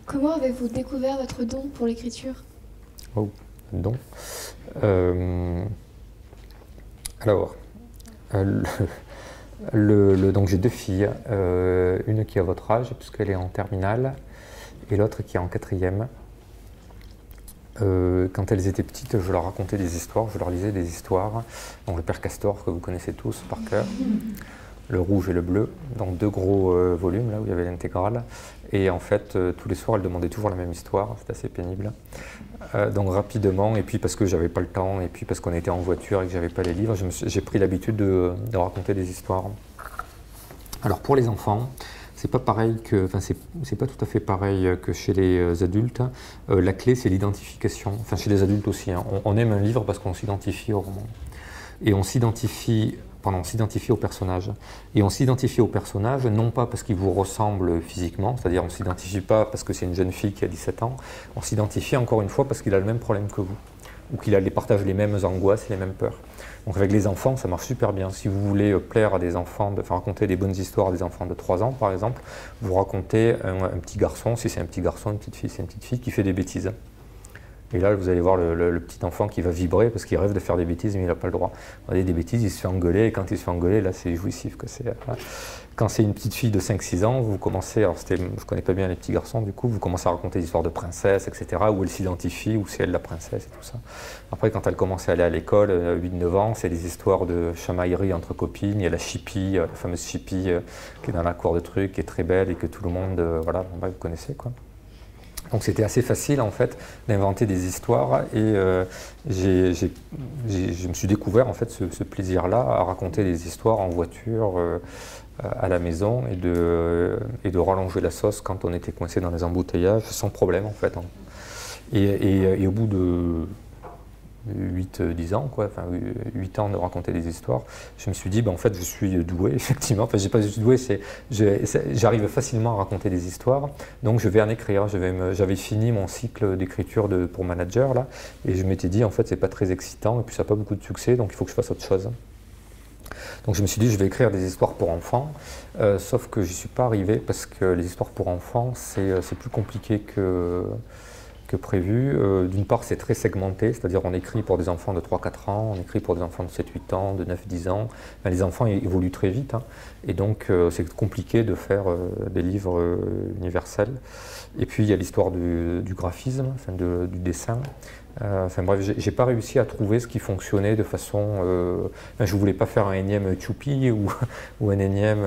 Speaker 10: Comment avez-vous découvert votre don pour l'écriture?
Speaker 2: Oh, don. Alors, donc j'ai 2 filles, une qui a votre âge, puisqu'elle est en terminale, et l'autre qui est en 4e. Quand elles étaient petites, je leur racontais des histoires, je leur lisais des histoires. Donc le Père Castor, que vous connaissez tous par cœur, le rouge et le bleu, donc 2 gros volumes, là où il y avait l'intégrale. Et en fait, tous les soirs, elles demandaient toujours la même histoire, c'était assez pénible. Donc rapidement, et puis parce que j'avais pas le temps, et puis parce qu'on était en voiture et que j'avais pas les livres, j'ai pris l'habitude de raconter des histoires. Alors pour les enfants, c'est pas pareil c'est pas tout à fait pareil que chez les adultes. La clé, c'est l'identification. Enfin, chez les adultes aussi. Hein. On aime un livre parce qu'on s'identifie au roman. Et on s'identifie au personnage. Et on s'identifie au personnage non pas parce qu'il vous ressemble physiquement, c'est-à-dire on ne s'identifie pas parce que c'est une jeune fille qui a 17 ans, on s'identifie encore une fois parce qu'il a le même problème que vous, ou qu'il partage les mêmes angoisses et les mêmes peurs. Donc avec les enfants, ça marche super bien. Si vous voulez plaire à des enfants, raconter des bonnes histoires à des enfants de 3 ans par exemple, vous racontez un petit garçon, si c'est un petit garçon, une petite fille, c'est une petite fille qui fait des bêtises. Et là, vous allez voir le petit enfant qui va vibrer parce qu'il rêve de faire des bêtises, mais il n'a pas le droit. Vous voyez, des bêtises, il se fait engueuler, et quand il se fait engueuler, là, c'est jouissif. Quand c'est une petite fille de 5-6 ans, vous commencez, alors je ne connais pas bien les petits garçons, du coup, vous commencez à raconter des histoires de princesses, etc., où elle s'identifie, où c'est elle la princesse et tout ça. Après, quand elle commence à aller à l'école, 8-9 ans, c'est des histoires de chamaillerie entre copines. Il y a la Chippie, la fameuse Chippie qui est dans la cour de trucs, qui est très belle et que tout le monde, vous connaissez, quoi. Donc c'était assez facile en fait d'inventer des histoires et je me suis découvert en fait ce plaisir-là à raconter des histoires en voiture à la maison et de rallonger la sauce quand on était coincé dans les embouteillages sans problème en fait. Et au bout 8-10 ans, quoi, enfin 8 ans de raconter des histoires, je me suis dit, ben, en fait, je suis doué, effectivement. Enfin, j'ai pas je suis doué, j'arrive facilement à raconter des histoires, donc je vais en écrire. J'avais fini mon cycle d'écriture pour manager, là, et je m'étais dit, en fait, c'est pas très excitant, et puis ça n'a pas beaucoup de succès, donc il faut que je fasse autre chose. Donc je me suis dit, je vais écrire des histoires pour enfants, sauf que je n'y suis pas arrivé, parce que les histoires pour enfants, c'est plus compliqué que prévu. D'une part, c'est très segmenté, c'est-à-dire on écrit pour des enfants de 3-4 ans, on écrit pour des enfants de 7-8 ans, de 9-10 ans. Ben, les enfants évoluent très vite, hein, et donc c'est compliqué de faire des livres universels. Et puis il y a l'histoire du graphisme, enfin, du dessin. Enfin bref, j'ai pas réussi à trouver ce qui fonctionnait de façon... je voulais pas faire un énième Choupi ou un énième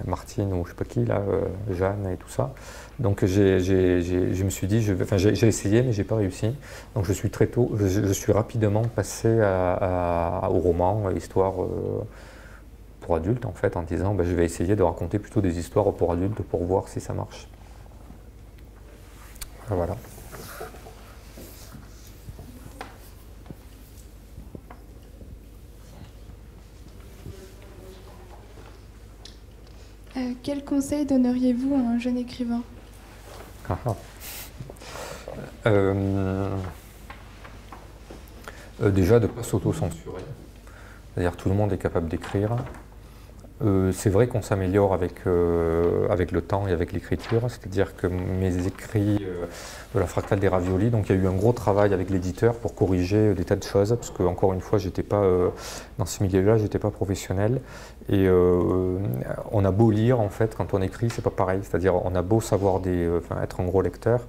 Speaker 2: Martine ou je sais pas qui, là, Jeanne et tout ça. Donc je me suis dit, j'ai essayé mais j'ai pas réussi. Donc je suis rapidement passé au roman, à l'histoire pour adultes en fait, en disant je vais essayer de raconter plutôt des histoires pour adultes pour voir si ça marche. Voilà.
Speaker 9: Quel conseil donneriez-vous à un jeune écrivain?
Speaker 2: Déjà de ne pas s'auto-censurer. C'est-à-dire tout le monde est capable d'écrire. C'est vrai qu'on s'améliore avec le temps et avec l'écriture, c'est-à-dire que mes écrits de la fractale des raviolis, donc il y a eu un gros travail avec l'éditeur pour corriger des tas de choses, parce que encore une fois, j'étais pas dans ce milieu-là, j'étais pas professionnel, et on a beau lire en fait quand on écrit, c'est pas pareil, c'est-à-dire on a beau savoir être un gros lecteur.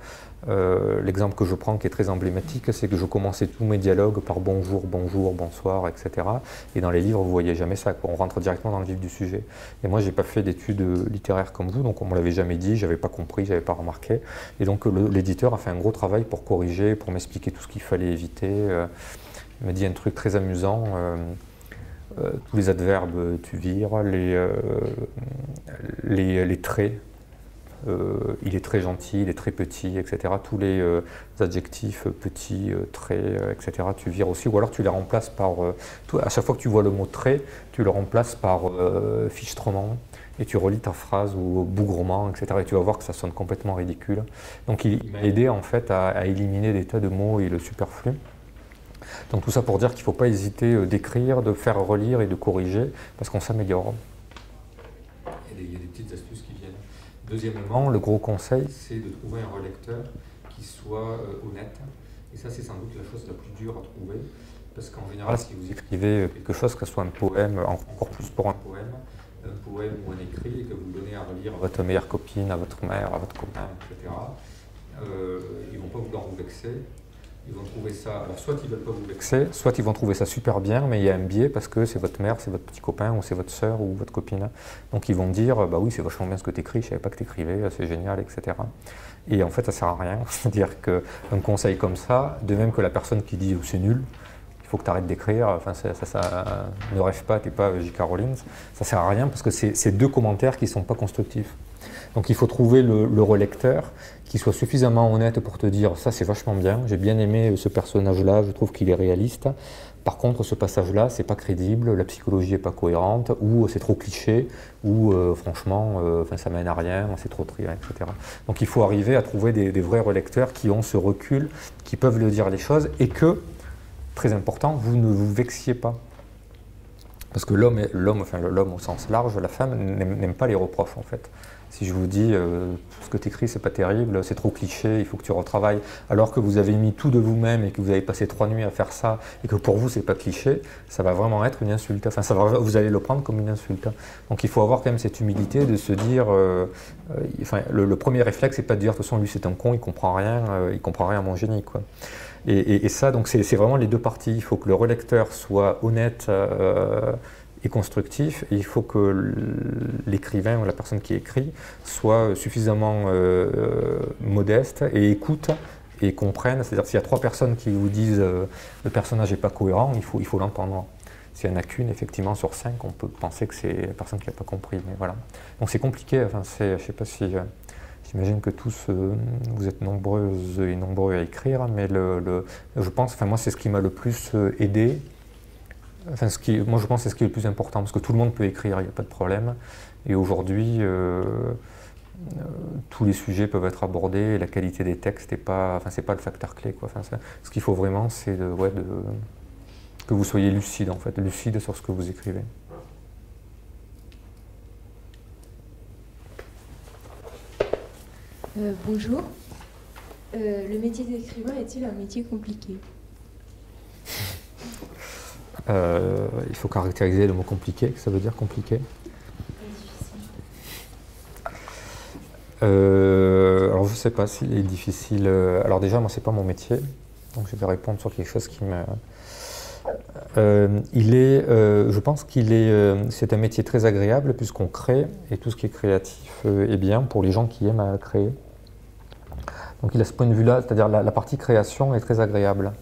Speaker 2: L'exemple que je prends qui est très emblématique, c'est que je commençais tous mes dialogues par bonjour, bonjour, bonsoir, etc. Et dans les livres, vous ne voyez jamais ça, quoi. On rentre directement dans le vif du sujet. Et moi, je n'ai pas fait d'études littéraires comme vous, donc on ne me l'avait jamais dit, je n'avais pas compris, je n'avais pas remarqué. Et donc l'éditeur a fait un gros travail pour corriger, pour m'expliquer tout ce qu'il fallait éviter. Il m'a dit un truc très amusant. Tous les adverbes, tu vires, les traits. Il est très gentil, il est très petit, etc. Tous les adjectifs petits, très, etc. tu vires aussi, ou alors tu les remplaces par... à chaque fois que tu vois le mot trait, tu le remplaces par fichtrement, et tu relis ta phrase ou bougrement, etc. Et tu vas voir que ça sonne complètement ridicule. Donc il m'a aidé en fait à éliminer des tas de mots et le superflu. Donc tout ça pour dire qu'il ne faut pas hésiter d'écrire, de faire relire et de corriger, parce qu'on s'améliore. Il y a des petites astuces qui viennent. Deuxièmement, le gros conseil, c'est de trouver un relecteur qui soit honnête. Et ça, c'est sans doute la chose la plus dure à trouver. Parce qu'en général, si vous écrivez quelque chose, que ce soit un poème, encore plus pour un poème ou un écrit, et que vous le donnez à relire à votre meilleure copine, à votre mère, à votre copain, etc., ils ne vont pas vouloir vous vexer. Ils vont trouver ça, alors soit ils ne veulent pas vous vexer, soit ils vont trouver ça super bien, mais il y a un biais parce que c'est votre mère, c'est votre petit copain, ou c'est votre sœur, ou votre copine. Donc ils vont dire, bah oui, c'est vachement bien ce que tu écris, je ne savais pas que tu écrivais, c'est génial, etc. Et en fait, ça ne sert à rien. C'est-à-dire qu'un conseil comme ça, de même que la personne qui dit, c'est nul, il faut que tu arrêtes d'écrire, enfin, ne rêve pas, tu n'es pas J.K. Rowling, ça ne sert à rien parce que c'est deux commentaires qui ne sont pas constructifs. Donc il faut trouver le relecteur qui soit suffisamment honnête pour te dire ça c'est vachement bien, j'ai bien aimé ce personnage-là, je trouve qu'il est réaliste. Par contre ce passage-là c'est pas crédible, la psychologie est pas cohérente, ou c'est trop cliché, ou franchement ça mène à rien, c'est trop triste, etc. Donc il faut arriver à trouver des vrais relecteurs qui ont ce recul, qui peuvent le dire les choses et que, très important, vous ne vous vexiez pas. Parce que l'homme au sens large, la femme n'aime pas les reproches en fait. Si je vous dis ce que tu écris c'est pas terrible, c'est trop cliché, il faut que tu retravailles, alors que vous avez mis tout de vous-même et que vous avez passé 3 nuits à faire ça et que pour vous c'est pas cliché, ça va vraiment être une insulte. Enfin, vous allez le prendre comme une insulte. Donc il faut avoir quand même cette humilité de se dire, le premier réflexe c'est pas de dire de toute façon lui c'est un con, il comprend rien à mon génie, quoi. Et ça donc c'est vraiment les deux parties. Il faut que le relecteur soit honnête et constructif, et il faut que l'écrivain ou la personne qui écrit soit suffisamment modeste et écoute et comprenne. C'est-à-dire s'il y a 3 personnes qui vous disent le personnage n'est pas cohérent, il faut l'entendre. S'il n'y en a qu'une, effectivement, sur 5, on peut penser que c'est la personne qui n'a pas compris. Mais voilà. Donc c'est compliqué. Enfin, je ne sais pas si j'imagine que tous, vous êtes nombreuses et nombreux à écrire, mais je pense, moi c'est ce qui m'a le plus aidé. Enfin, moi je pense que c'est ce qui est le plus important, parce que tout le monde peut écrire, il n'y a pas de problème. Et aujourd'hui, tous les sujets peuvent être abordés, et la qualité des textes n'est pas, c'est pas le facteur clé, quoi. Ce qu'il faut vraiment, c'est que vous soyez lucide, en fait, lucide sur ce que vous écrivez.
Speaker 5: Bonjour. Le métier d'écrivain est-il un métier compliqué?
Speaker 2: Il faut caractériser le mot compliqué, que ça veut dire compliqué. Alors je ne sais pas s'il est difficile. Alors déjà, moi, c'est pas mon métier, donc je vais répondre sur quelque chose qui me... je pense c'est un métier très agréable puisqu'on crée, et tout ce qui est créatif est bien pour les gens qui aiment à créer. Donc il a ce point de vue-là, c'est-à-dire la partie création est très agréable.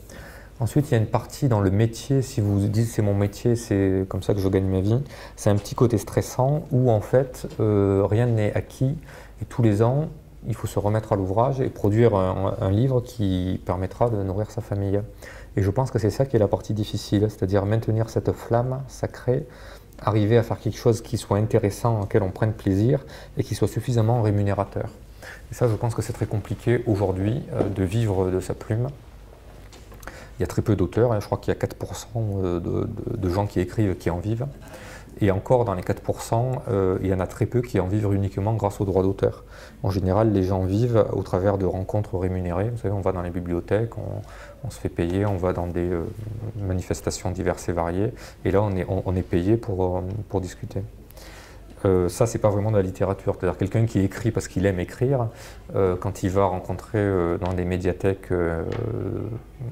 Speaker 2: Ensuite, il y a une partie dans le métier, si vous dites c'est mon métier, c'est comme ça que je gagne ma vie, c'est un petit côté stressant où en fait rien n'est acquis et tous les ans il faut se remettre à l'ouvrage et produire un livre qui permettra de nourrir sa famille. Et je pense que c'est ça qui est la partie difficile, c'est-à-dire maintenir cette flamme sacrée, arriver à faire quelque chose qui soit intéressant, auquel on prenne plaisir et qui soit suffisamment rémunérateur. Et ça, je pense que c'est très compliqué aujourd'hui de vivre de sa plume. Il y a très peu d'auteurs, je crois qu'il y a 4% de gens qui écrivent qui en vivent. Et encore, dans les 4%, il y en a très peu qui en vivent uniquement grâce aux droits d'auteur. En général, les gens vivent au travers de rencontres rémunérées. Vous savez, on va dans les bibliothèques, on se fait payer, on va dans des manifestations diverses et variées. Et là, on est payé pour discuter. Ça, c'est pas vraiment de la littérature. C'est-à-dire quelqu'un qui écrit parce qu'il aime écrire, quand il va rencontrer dans des médiathèques,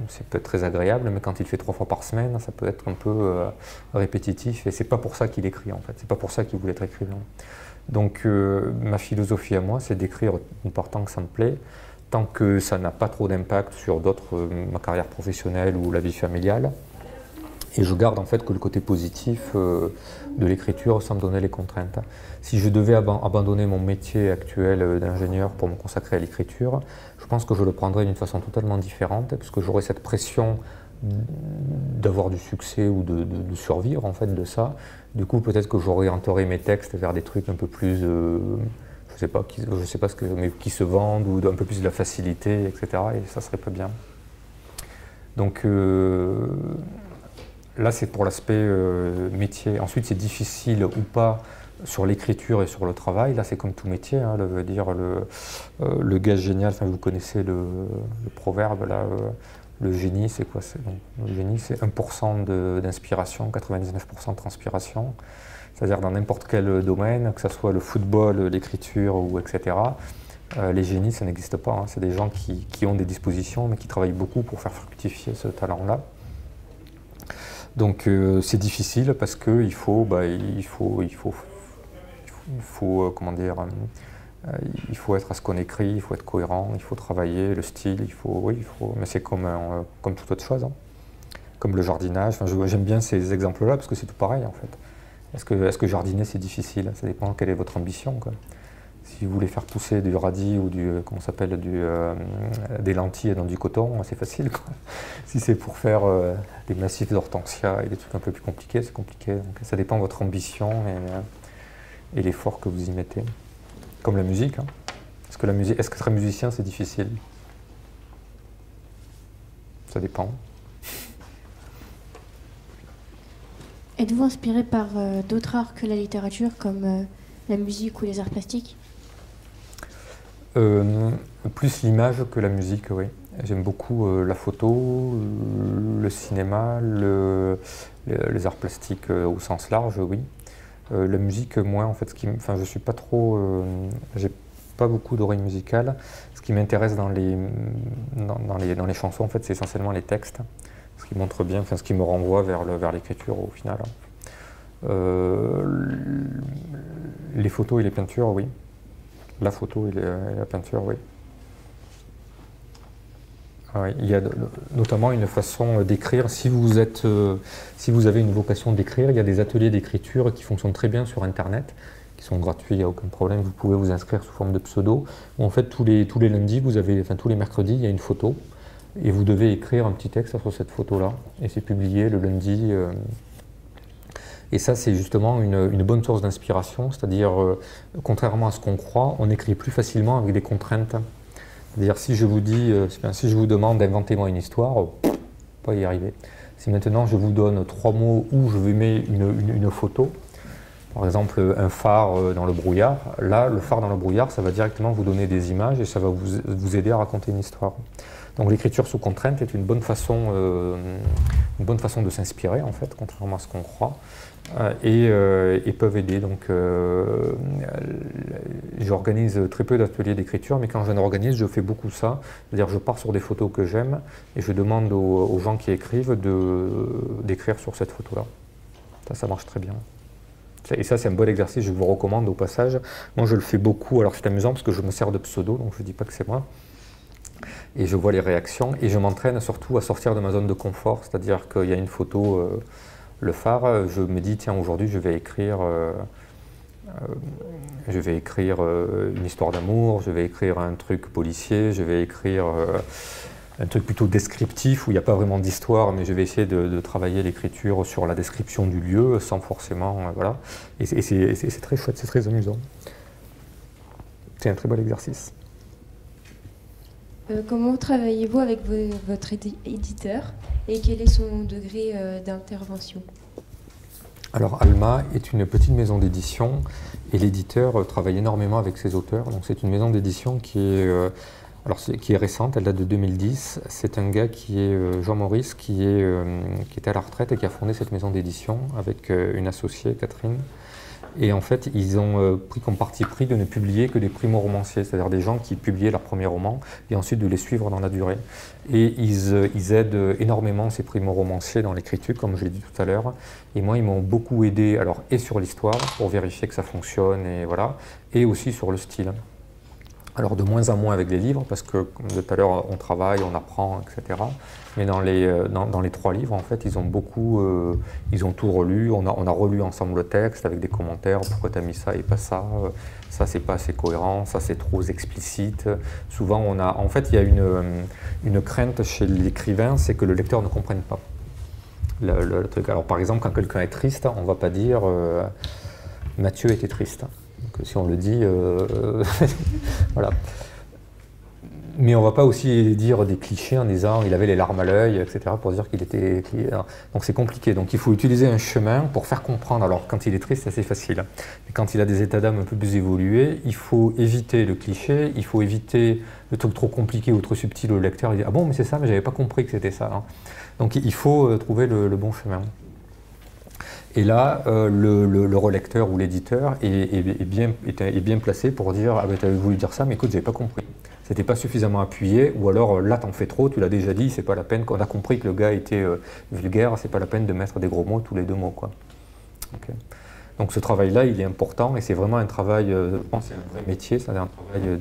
Speaker 2: c'est peut être très agréable, mais quand il fait 3 fois par semaine, ça peut être un peu répétitif. Et c'est pas pour ça qu'il écrit, en fait. C'est pas pour ça qu'il voulait être écrivain. Donc, ma philosophie à moi, c'est d'écrire tant que ça me plaît, tant que ça n'a pas trop d'impact sur ma carrière professionnelle ou la vie familiale. Et je garde en fait que le côté positif de l'écriture sans me donner les contraintes. Si je devais abandonner mon métier actuel d'ingénieur pour me consacrer à l'écriture, je pense que je le prendrais d'une façon totalement différente, puisque j'aurais cette pression d'avoir du succès ou de survivre en fait de ça. Du coup, peut-être que j'aurais orienté mes textes vers des trucs un peu plus, je sais pas mais qui se vendent, ou un peu plus de la facilité, etc. Et ça serait pas bien. Donc là, c'est pour l'aspect métier. Ensuite, c'est difficile ou pas sur l'écriture et sur le travail. Là, c'est comme tout métier. Hein, le gars génial, vous connaissez le proverbe, là, le génie, c'est quoi? Le génie, c'est 1% d'inspiration, 99% de transpiration. C'est-à-dire dans n'importe quel domaine, que ce soit le football, l'écriture, ou etc., les génies, ça n'existe pas. Hein. C'est des gens qui ont des dispositions, mais qui travaillent beaucoup pour faire fructifier ce talent-là. Donc c'est difficile parce qu'il faut il faut être à ce qu'on écrit, il faut être cohérent, il faut travailler le style, mais c'est comme toute autre chose, hein. Comme le jardinage. J'aime bien ces exemples-là parce que c'est tout pareil en fait. Est-ce que jardiner c'est difficile? Ça dépend quelle est votre ambition, quoi. Si vous voulez faire pousser du radis ou des lentilles dans du coton, c'est facile, quoi. Si c'est pour faire des massifs d'hortensia et des trucs un peu plus compliqués, c'est compliqué. Donc, ça dépend de votre ambition et l'effort que vous y mettez. Comme la musique. Hein. Est-ce que être musicien, c'est difficile? Ça dépend.
Speaker 9: Êtes-vous inspiré par d'autres arts que la littérature, comme la musique ou les arts plastiques?
Speaker 2: Plus l'image que la musique, oui. J'aime beaucoup la photo, le cinéma, les arts plastiques au sens large, oui. La musique, moins, en fait, je suis pas trop... j'ai pas beaucoup d'oreilles musicales. Ce qui m'intéresse dans les chansons, en fait, c'est essentiellement les textes. Ce qui montre bien, ce qui me renvoie vers l'écriture au final. Les photos et les peintures, oui. La photo et la peinture, oui. Oui. Il y a notamment une façon d'écrire. Si vous avez une vocation d'écrire, il y a des ateliers d'écriture qui fonctionnent très bien sur Internet, qui sont gratuits, il n'y a aucun problème, vous pouvez vous inscrire sous forme de pseudo. En fait, tous les lundis, tous les mercredis, il y a une photo, et vous devez écrire un petit texte sur cette photo-là, et c'est publié le lundi. Et ça, c'est justement une bonne source d'inspiration, c'est-à-dire, contrairement à ce qu'on croit, on écrit plus facilement avec des contraintes. C'est-à-dire, si je vous dis, si je vous demande d'inventer-moi une histoire, pas y arriver. Si maintenant je vous donne 3 mots où je vais mettre une photo, par exemple un phare dans le brouillard, là, le phare dans le brouillard, ça va directement vous donner des images et ça va vous aider à raconter une histoire. Donc l'écriture sous contrainte est une bonne façon de s'inspirer, en fait, contrairement à ce qu'on croit, et peuvent aider. Donc j'organise très peu d'ateliers d'écriture, mais quand j'en organise, je fais beaucoup ça. C'est-à-dire je pars sur des photos que j'aime et je demande aux gens qui écrivent d'écrire sur cette photo-là. Ça marche très bien. Et ça, c'est un bon exercice, je vous recommande au passage. Moi, je le fais beaucoup. Alors c'est amusant parce que je me sers de pseudo, donc je ne dis pas que c'est moi. Et je vois les réactions et je m'entraîne surtout à sortir de ma zone de confort, c'est-à-dire qu'il y a une photo, le phare, je me dis tiens aujourd'hui je vais écrire une histoire d'amour, je vais écrire un truc policier, je vais écrire un truc plutôt descriptif où il n'y a pas vraiment d'histoire, mais je vais essayer de travailler l'écriture sur la description du lieu sans forcément, voilà. Et c'est très chouette, c'est très amusant. C'est un très bon exercice.
Speaker 5: Comment travaillez-vous avec votre éditeur et quel est son degré d'intervention?
Speaker 2: Alors Alma est une petite maison d'édition et l'éditeur travaille énormément avec ses auteurs. Donc c'est une maison d'édition qui est récente, elle date de 2010. C'est un gars qui est Jean Maurice qui est à la retraite et qui a fondé cette maison d'édition avec une associée, Catherine. Et en fait, ils ont pris comme parti pris de ne publier que des primo-romanciers, c'est-à-dire des gens qui publiaient leur premier roman et ensuite de les suivre dans la durée. Et ils aident énormément ces primo-romanciers dans l'écriture, comme je l'ai dit tout à l'heure. Et moi, ils m'ont beaucoup aidé, alors, et sur l'histoire, pour vérifier que ça fonctionne, et voilà, et aussi sur le style. Alors de moins en moins avec les livres, parce que comme tout à l'heure, on travaille, on apprend, etc. Mais dans les 3 livres, en fait, ils ont tout relu. On a relu ensemble le texte avec des commentaires. Pourquoi tu as mis ça et pas ça? Ça, c'est pas assez cohérent. Ça, c'est trop explicite. Souvent, en fait, il y a une crainte chez l'écrivain, c'est que le lecteur ne comprenne pas le truc. Alors, par exemple, quand quelqu'un est triste, on ne va pas dire Mathieu était triste. Donc, si on le dit, voilà. Mais on ne va pas aussi dire des clichés en disant il avait les larmes à l'œil, etc., pour dire qu'il était... Donc c'est compliqué. Donc il faut utiliser un chemin pour faire comprendre. Alors quand il est triste, c'est assez facile. Mais quand il a des états d'âme un peu plus évolués, il faut éviter le cliché, il faut éviter le truc trop compliqué ou trop subtil où le lecteur il dit « Ah bon, mais c'est ça, mais j'avais pas compris que c'était ça. » Donc il faut trouver le bon chemin. Et là, le relecteur ou l'éditeur est bien placé pour dire « Ah ben tu avais voulu dire ça, mais écoute, j'avais pas compris. » C'était pas suffisamment appuyé, ou alors là t'en fais trop, tu l'as déjà dit, c'est pas la peine, on a compris que le gars était vulgaire, c'est pas la peine de mettre des gros mots tous les 2 mots, quoi. Okay. Donc ce travail-là, il est important et c'est vraiment un travail, je pense c'est un vrai métier, c'est un travail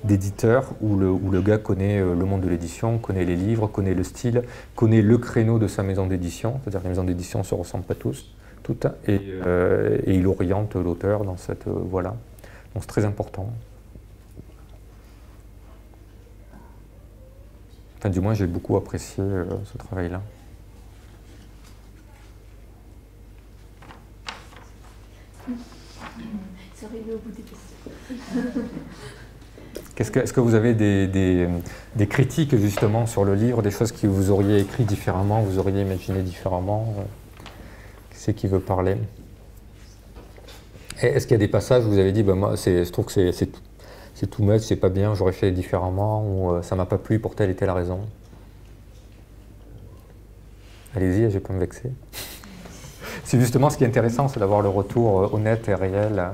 Speaker 2: d'éditeur où le gars connaît le monde de l'édition, connaît les livres, connaît le style, connaît le créneau de sa maison d'édition, c'est-à-dire que les maisons d'édition ne se ressemblent pas toutes, et il oriente l'auteur dans cette voie-là. Donc c'est très important. Enfin, du moins, j'ai beaucoup apprécié ce travail-là.
Speaker 8: Ça arrive au bout des questions.
Speaker 2: Est-ce que vous avez des critiques justement sur le livre, des choses que vous auriez écrit différemment, vous auriez imaginé différemment? Qui c'est qui veut parler? Est-ce qu'il y a des passages où vous avez dit, bah, moi, je trouve que c'est tout moche, c'est pas bien, j'aurais fait différemment, ou ça m'a pas plu pour telle et telle raison? Allez-y, je vais pas me vexer. C'est justement ce qui est intéressant, c'est d'avoir le retour honnête et réel.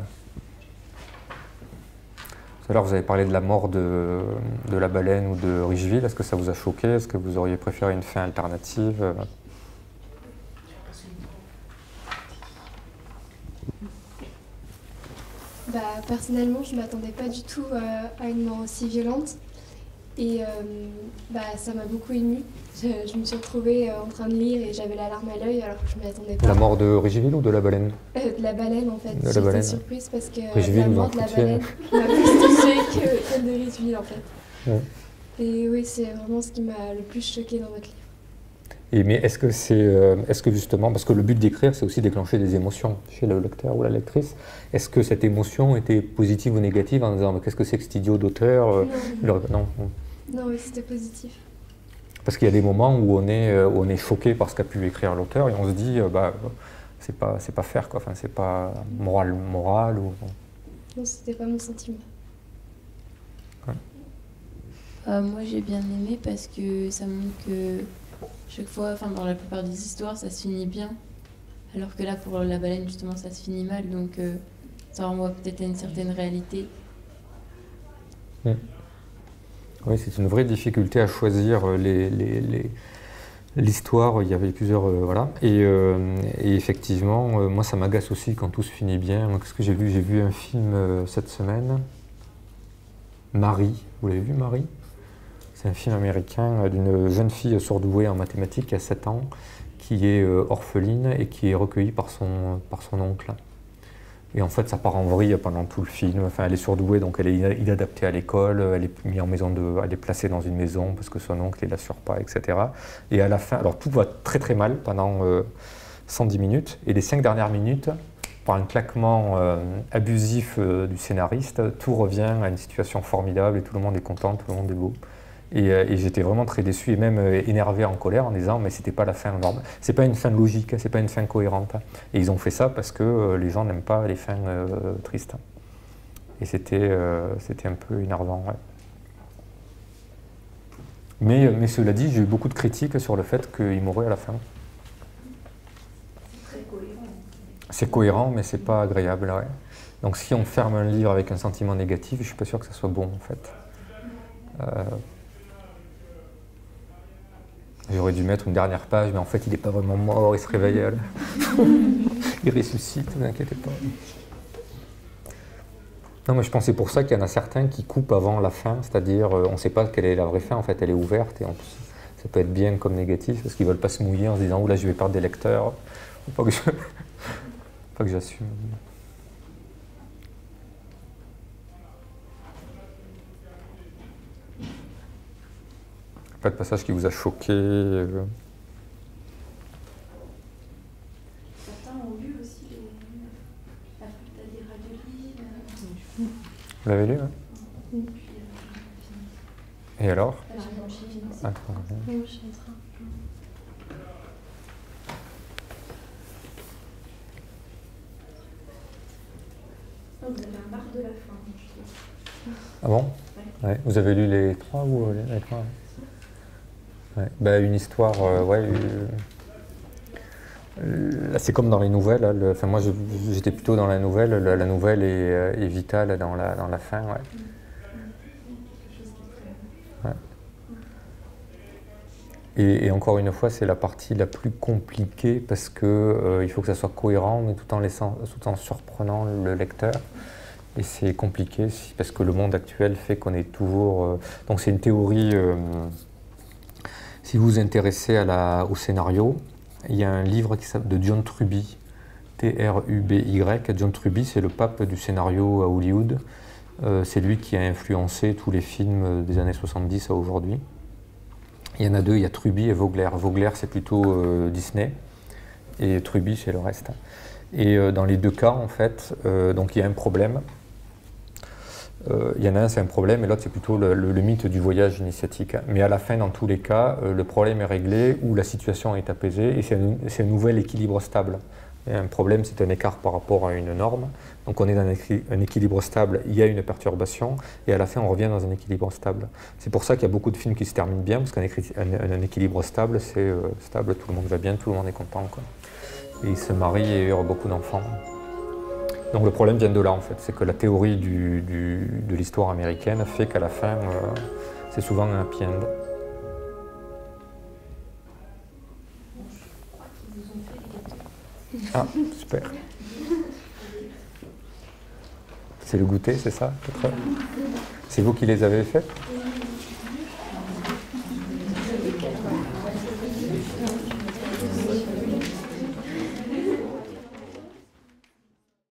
Speaker 2: Tout à l'heure, vous avez parlé de la mort de la baleine ou de Richeville. Est-ce que ça vous a choqué? Est-ce que vous auriez préféré une fin alternative?
Speaker 10: Personnellement, je ne m'attendais pas du tout à une mort aussi violente. Et ça m'a beaucoup émue. Je me suis retrouvée en train de lire et j'avais la larme à l'œil alors que je ne m'y attendais pas.
Speaker 2: La mort de Régiville ou de la baleine?
Speaker 10: De la baleine en fait.
Speaker 2: J'étais
Speaker 10: surprise parce que
Speaker 2: Régiville,
Speaker 10: la mort de la baleine m'a plus touchée que celle de Régiville en fait.
Speaker 2: Ouais.
Speaker 10: Et oui, c'est vraiment ce qui m'a le plus choquée dans votre livre.
Speaker 2: Mais est-ce que justement, parce que le but d'écrire, c'est aussi déclencher des émotions chez le lecteur ou la lectrice, est-ce que cette émotion était positive ou négative en disant qu'est-ce que c'est que cet idiot d'auteur? Non.
Speaker 10: Non, oui, c'était positif.
Speaker 2: Parce qu'il y a des moments où on est choqué par ce qu'a pu écrire l'auteur et on se dit c'est pas faire quoi, enfin c'est pas moral ou.
Speaker 10: Non, c'était pas mon sentiment.
Speaker 2: Ouais.
Speaker 5: Moi j'ai bien aimé parce que ça montre que chaque fois, enfin dans la plupart des histoires, ça se finit bien. Alors que là, pour la baleine, justement, ça se finit mal. Donc ça renvoie peut-être à une certaine réalité.
Speaker 2: Oui, c'est une vraie difficulté à choisir l'histoire. Il y avait plusieurs... voilà. Et effectivement, moi, ça m'agace aussi quand tout se finit bien. Qu'est-ce que j'ai vu? J'ai vu un film cette semaine. Marie. Vous l'avez vu, Marie? C'est un film américain d'une jeune fille surdouée en mathématiques qui a 7 ans, qui est orpheline et qui est recueillie par son oncle. Et en fait, ça part en vrille pendant tout le film. Enfin, elle est surdouée, donc elle est inadaptée à l'école, elle est mise en elle est placée dans une maison parce que son oncle ne l'assure pas, etc. Et à la fin, alors tout va très très mal pendant 110 minutes. Et les 5 dernières minutes, par un claquement abusif du scénariste, tout revient à une situation formidable et tout le monde est content, tout le monde est beau. Et j'étais vraiment très déçu et même énervé, en colère, en disant mais c'était pas la fin normale, c'est pas une fin logique, c'est pas une fin cohérente. Et ils ont fait ça parce que les gens n'aiment pas les fins tristes. Et c'était un peu énervant. Ouais. Mais cela dit, j'ai eu beaucoup de critiques sur le fait qu'il mourrait à la fin.
Speaker 8: C'est très cohérent.
Speaker 2: C'est cohérent, mais c'est pas agréable. Ouais. Donc si on ferme un livre avec un sentiment négatif, je suis pas sûr que ça soit bon en fait. J'aurais dû mettre une dernière page, mais en fait, il n'est pas vraiment mort, il se réveille. Il ressuscite, ne vous inquiétez pas. Non, mais je pense que c'est pour ça qu'il y en a certains qui coupent avant la fin, c'est-à-dire, on ne sait pas quelle est la vraie fin, en fait, elle est ouverte, et en plus, ça peut être bien comme négatif, parce qu'ils ne veulent pas se mouiller en se disant, là, je vais perdre des lecteurs, faut pas que j'assume. Pas de passage qui vous a choqué?
Speaker 8: Certains ont lu aussi la Faculté des radioliers.
Speaker 2: Vous l'avez lu, hein? Et alors?
Speaker 8: Vous avez un marre de la fin, je trouve.
Speaker 2: Ah bon? Ouais. Vous avez lu les 3 ou les 3? Ouais. Bah, une histoire, c'est comme dans les nouvelles. Là, enfin, moi, j'étais plutôt dans la nouvelle. La nouvelle est vitale dans la fin. Ouais. Ouais. Et encore une fois, c'est la partie la plus compliquée parce que il faut que ça soit cohérent, mais tout en surprenant le lecteur. Et c'est compliqué parce que le monde actuel fait qu'on est toujours... donc c'est une théorie... si vous vous intéressez au scénario, il y a un livre de John Truby, T-R-U-B-Y. John Truby, c'est le pape du scénario à Hollywood. C'est lui qui a influencé tous les films des années 70 à aujourd'hui. Il y en a 2, il y a Truby et Vogler. Vogler, c'est plutôt Disney, et Truby, c'est le reste. Et dans les 2 cas, en fait, donc il y a un problème. Il y en a un, c'est un problème, et l'autre, c'est plutôt le mythe du voyage initiatique. Mais à la fin, dans tous les cas, le problème est réglé ou la situation est apaisée et c'est un nouvel équilibre stable. Et un problème, c'est un écart par rapport à une norme. Donc on est dans un équilibre stable, il y a une perturbation, et à la fin, on revient dans un équilibre stable. C'est pour ça qu'il y a beaucoup de films qui se terminent bien, parce qu'un équilibre stable, c'est stable, tout le monde va bien, tout le monde est content, quoi. Et ils se marient et eurent beaucoup d'enfants. Donc le problème vient de là en fait, c'est que la théorie de l'histoire américaine fait qu'à la fin, c'est souvent un happy end. Ah, super. C'est le goûter, c'est ça? C'est vous qui les avez faits?